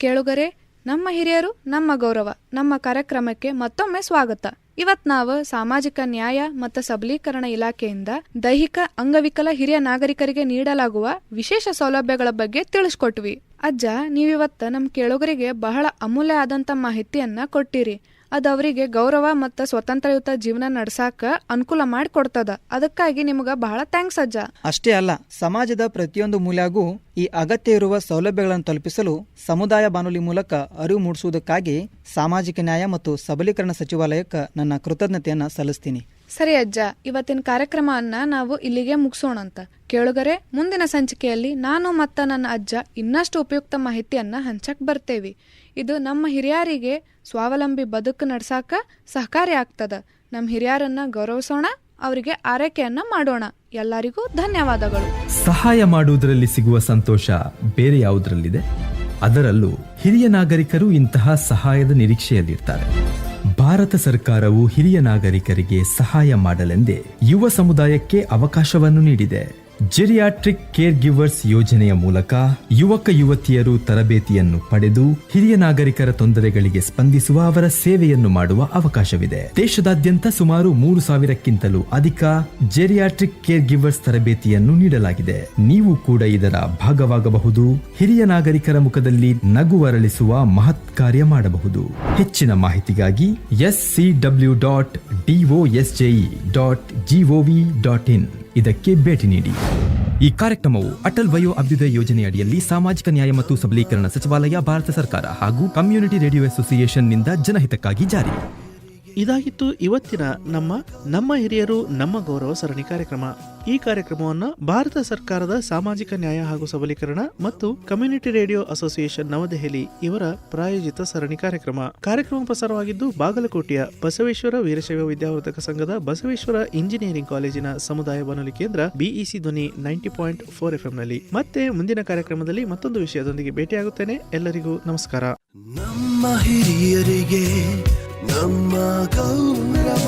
C: ಕೇಳುಗರೆ, ನಮ್ಮ ಹಿರಿಯರು ನಮ್ಮ ಗೌರವ ನಮ್ಮ ಕಾರ್ಯಕ್ರಮಕ್ಕೆ ಮತ್ತೊಮ್ಮೆ ಸ್ವಾಗತ. ಇವತ್ ನಾವು ಸಾಮಾಜಿಕ ನ್ಯಾಯ ಮತ್ತು ಸಬಲೀಕರಣ ಇಲಾಖೆಯಿಂದ ದೈಹಿಕ ಅಂಗವಿಕಲ ಹಿರಿಯ ನಾಗರಿಕರಿಗೆ ನೀಡಲಾಗುವ ವಿಶೇಷ ಸೌಲಭ್ಯಗಳ ಬಗ್ಗೆ ತಿಳಿಸ್ಕೊಟ್ವಿ. ಅಜ್ಜ, ನೀವಿವತ್ತ ನಮ್ಮ ಕೇಳುಗರಿಗೆ ಬಹಳ ಅಮೂಲ್ಯ ಆದಂತ ಮಾಹಿತಿಯನ್ನ ಕೊಟ್ಟಿರಿ. ಅದು ಅವರಿಗೆ ಗೌರವ ಮತ್ತು ಸ್ವತಂತ್ರಯುತ ಜೀವನ ನಡ್ಸಾಕ ಅನುಕೂಲ ಮಾಡಿಕೊಡ್ತದ. ಅದಕ್ಕಾಗಿ ನಿಮ್ಗ ಬಹಳ ಥ್ಯಾಂಕ್ಸ್ ಅಜ್ಜ.
D: ಅಷ್ಟೇ ಅಲ್ಲ, ಸಮಾಜದ ಪ್ರತಿಯೊಂದು ಮೂಲೆಗೂ ಈ ಅಗತ್ಯ ಇರುವ ಸೌಲಭ್ಯಗಳನ್ನು ತಲುಪಿಸಲು ಸಮುದಾಯ ಬಾನುಲಿ ಮೂಲಕ ಅರಿವು ಮೂಡಿಸುವುದಕ್ಕಾಗಿ ಸಾಮಾಜಿಕ ನ್ಯಾಯ ಮತ್ತು ಸಬಲೀಕರಣ ಸಚಿವಾಲಯಕ್ಕೆ ನನ್ನ ಕೃತಜ್ಞತೆಯನ್ನ ಸಲ್ಲಿಸ್ತೀನಿ.
C: ಸರಿ ಅಜ್ಜ, ಇವತ್ತಿನ ಕಾರ್ಯಕ್ರಮವನ್ನ ನಾವು ಇಲ್ಲಿಗೆ ಮುಗಿಸೋಣಂತ. ಕೇಳುಗರೆ, ಮುಂದಿನ ಸಂಚಿಕೆಯಲ್ಲಿ ನಾನು ಮತ್ತು ನನ್ನ ಅಜ್ಜ ಇನ್ನಷ್ಟು ಉಪಯುಕ್ತ ಮಾಹಿತಿಯನ್ನ ಹಂಚಕ್ ಬರ್ತೇವಿ. ಇದು ನಮ್ಮ ಹಿರಿಯರಿಗೆ ಸ್ವಾವಲಂಬಿ ಬದುಕು ನಡ್ಸಾಕ ಸಹಕಾರಿ ಆಗ್ತದ. ನಮ್ಮ ಹಿರಿಯರನ್ನ ಗೌರವಿಸೋಣ, ಅವರಿಗೆ ಆರೈಕೆಯನ್ನ ಮಾಡೋಣ. ಎಲ್ಲರಿಗೂ ಧನ್ಯವಾದಗಳು.
E: ಸಹಾಯ ಮಾಡುವುದರಲ್ಲಿ ಸಿಗುವ ಸಂತೋಷ ಬೇರೆ ಯಾವುದರಲ್ಲಿದೆ? ಅದರಲ್ಲೂ ಹಿರಿಯ ನಾಗರಿಕರು ಇಂತಹ ಸಹಾಯದ ನಿರೀಕ್ಷೆಯಲ್ಲಿರ್ತಾರೆ. ಭಾರತ ಸರ್ಕಾರವು ಹಿರಿಯ ನಾಗರಿಕರಿಗೆ ಸಹಾಯ ಮಾಡಲೆಂದೇ ಯುವ ಸಮುದಾಯಕ್ಕೆ ಅವಕಾಶವನ್ನು ನೀಡಿದೆ. ಜೆರಿಯಾಟ್ರಿಕ್ ಕೇರ್ ಗಿವರ್ಸ್ ಯೋಜನೆಯ ಮೂಲಕ ಯುವಕ ಯುವತಿಯರು ತರಬೇತಿಯನ್ನು ಪಡೆದು ಹಿರಿಯ ನಾಗರಿಕರ ತೊಂದರೆಗಳಿಗೆ ಸ್ಪಂದಿಸುವ ಅವರ ಸೇವೆಯನ್ನು ಮಾಡುವ ಅವಕಾಶವಿದೆ. ದೇಶದಾದ್ಯಂತ ಸುಮಾರು 3,000ಕ್ಕಿಂತಲೂ ಅಧಿಕ ಜೆರಿಯಾಟ್ರಿಕ್ ಕೇರ್ ಗಿವರ್ಸ್ ತರಬೇತಿಯನ್ನು ನೀಡಲಾಗಿದೆ. ನೀವು ಕೂಡ ಇದರ ಭಾಗವಾಗಬಹುದು. ಹಿರಿಯ ನಾಗರಿಕರ ಮುಖದಲ್ಲಿ ನಗು ಅರಳಿಸುವ ಮಹತ್ ಕಾರ್ಯ ಮಾಡಬಹುದು. ಹೆಚ್ಚಿನ ಮಾಹಿತಿಗಾಗಿ scw.dosje.gov.in ಇದಕ್ಕೆ ಭೇಟಿ ನೀಡಿ. ಈ ಕಾರ್ಯಕ್ರಮವು ಅಟಲ್ ವಯೋ ಅಭ್ಯುದಯ ಯೋಜನೆಯಡಿಯಲ್ಲಿ ಸಾಮಾಜಿಕ ನ್ಯಾಯ ಮತ್ತು ಸಬಲೀಕರಣ ಸಚಿವಾಲಯ, ಭಾರತ ಸರ್ಕಾರ ಹಾಗೂ ಕಮ್ಯುನಿಟಿ ರೇಡಿಯೋ ಅಸೋಸಿಯೇಷನ್ ನಿಂದ ಜನಹಿತಕ್ಕಾಗಿ ಜಾರಿ.
B: ಇದಾಗಿತ್ತು ಇವತ್ತಿನ ನಮ್ಮ ಹಿರಿಯರು ನಮ್ಮ ಗೌರವ ಸರಣಿ ಕಾರ್ಯಕ್ರಮ. ಈ ಕಾರ್ಯಕ್ರಮವನ್ನು ಭಾರತ ಸರ್ಕಾರದ ಸಾಮಾಜಿಕ ನ್ಯಾಯ ಹಾಗೂ ಸಬಲೀಕರಣ ಮತ್ತು ಕಮ್ಯುನಿಟಿ ರೇಡಿಯೋ ಅಸೋಸಿಯೇಷನ್ ನವದೆಹಲಿ ಇವರ ಪ್ರಾಯೋಜಿತ ಸರಣಿ ಕಾರ್ಯಕ್ರಮ ಪ್ರಸಾರವಾಗಿದ್ದು ಬಾಗಲಕೋಟೆಯ ಬಸವೇಶ್ವರ ವೀರಶೈವ ವಿದ್ಯಾವರ್ಧಕ ಸಂಘದ ಬಸವೇಶ್ವರ ಇಂಜಿನಿಯರಿಂಗ್ ಕಾಲೇಜಿನ ಸಮುದಾಯ ಬಾನುಲಿ ಕೇಂದ್ರ BEC ಧ್ವನಿ 90.4 FM ನಲ್ಲಿ. ಮತ್ತೆ ಮುಂದಿನ ಕಾರ್ಯಕ್ರಮದಲ್ಲಿ ಮತ್ತೊಂದು ವಿಷಯದೊಂದಿಗೆ ಭೇಟಿಯಾಗುತ್ತೇನೆ. ಎಲ್ಲರಿಗೂ ನಮಸ್ಕಾರ.
A: ನಮ್ಮ ಹಿರಿಯರಿಗೆ ನಮ್ಮ ಗೌರವ.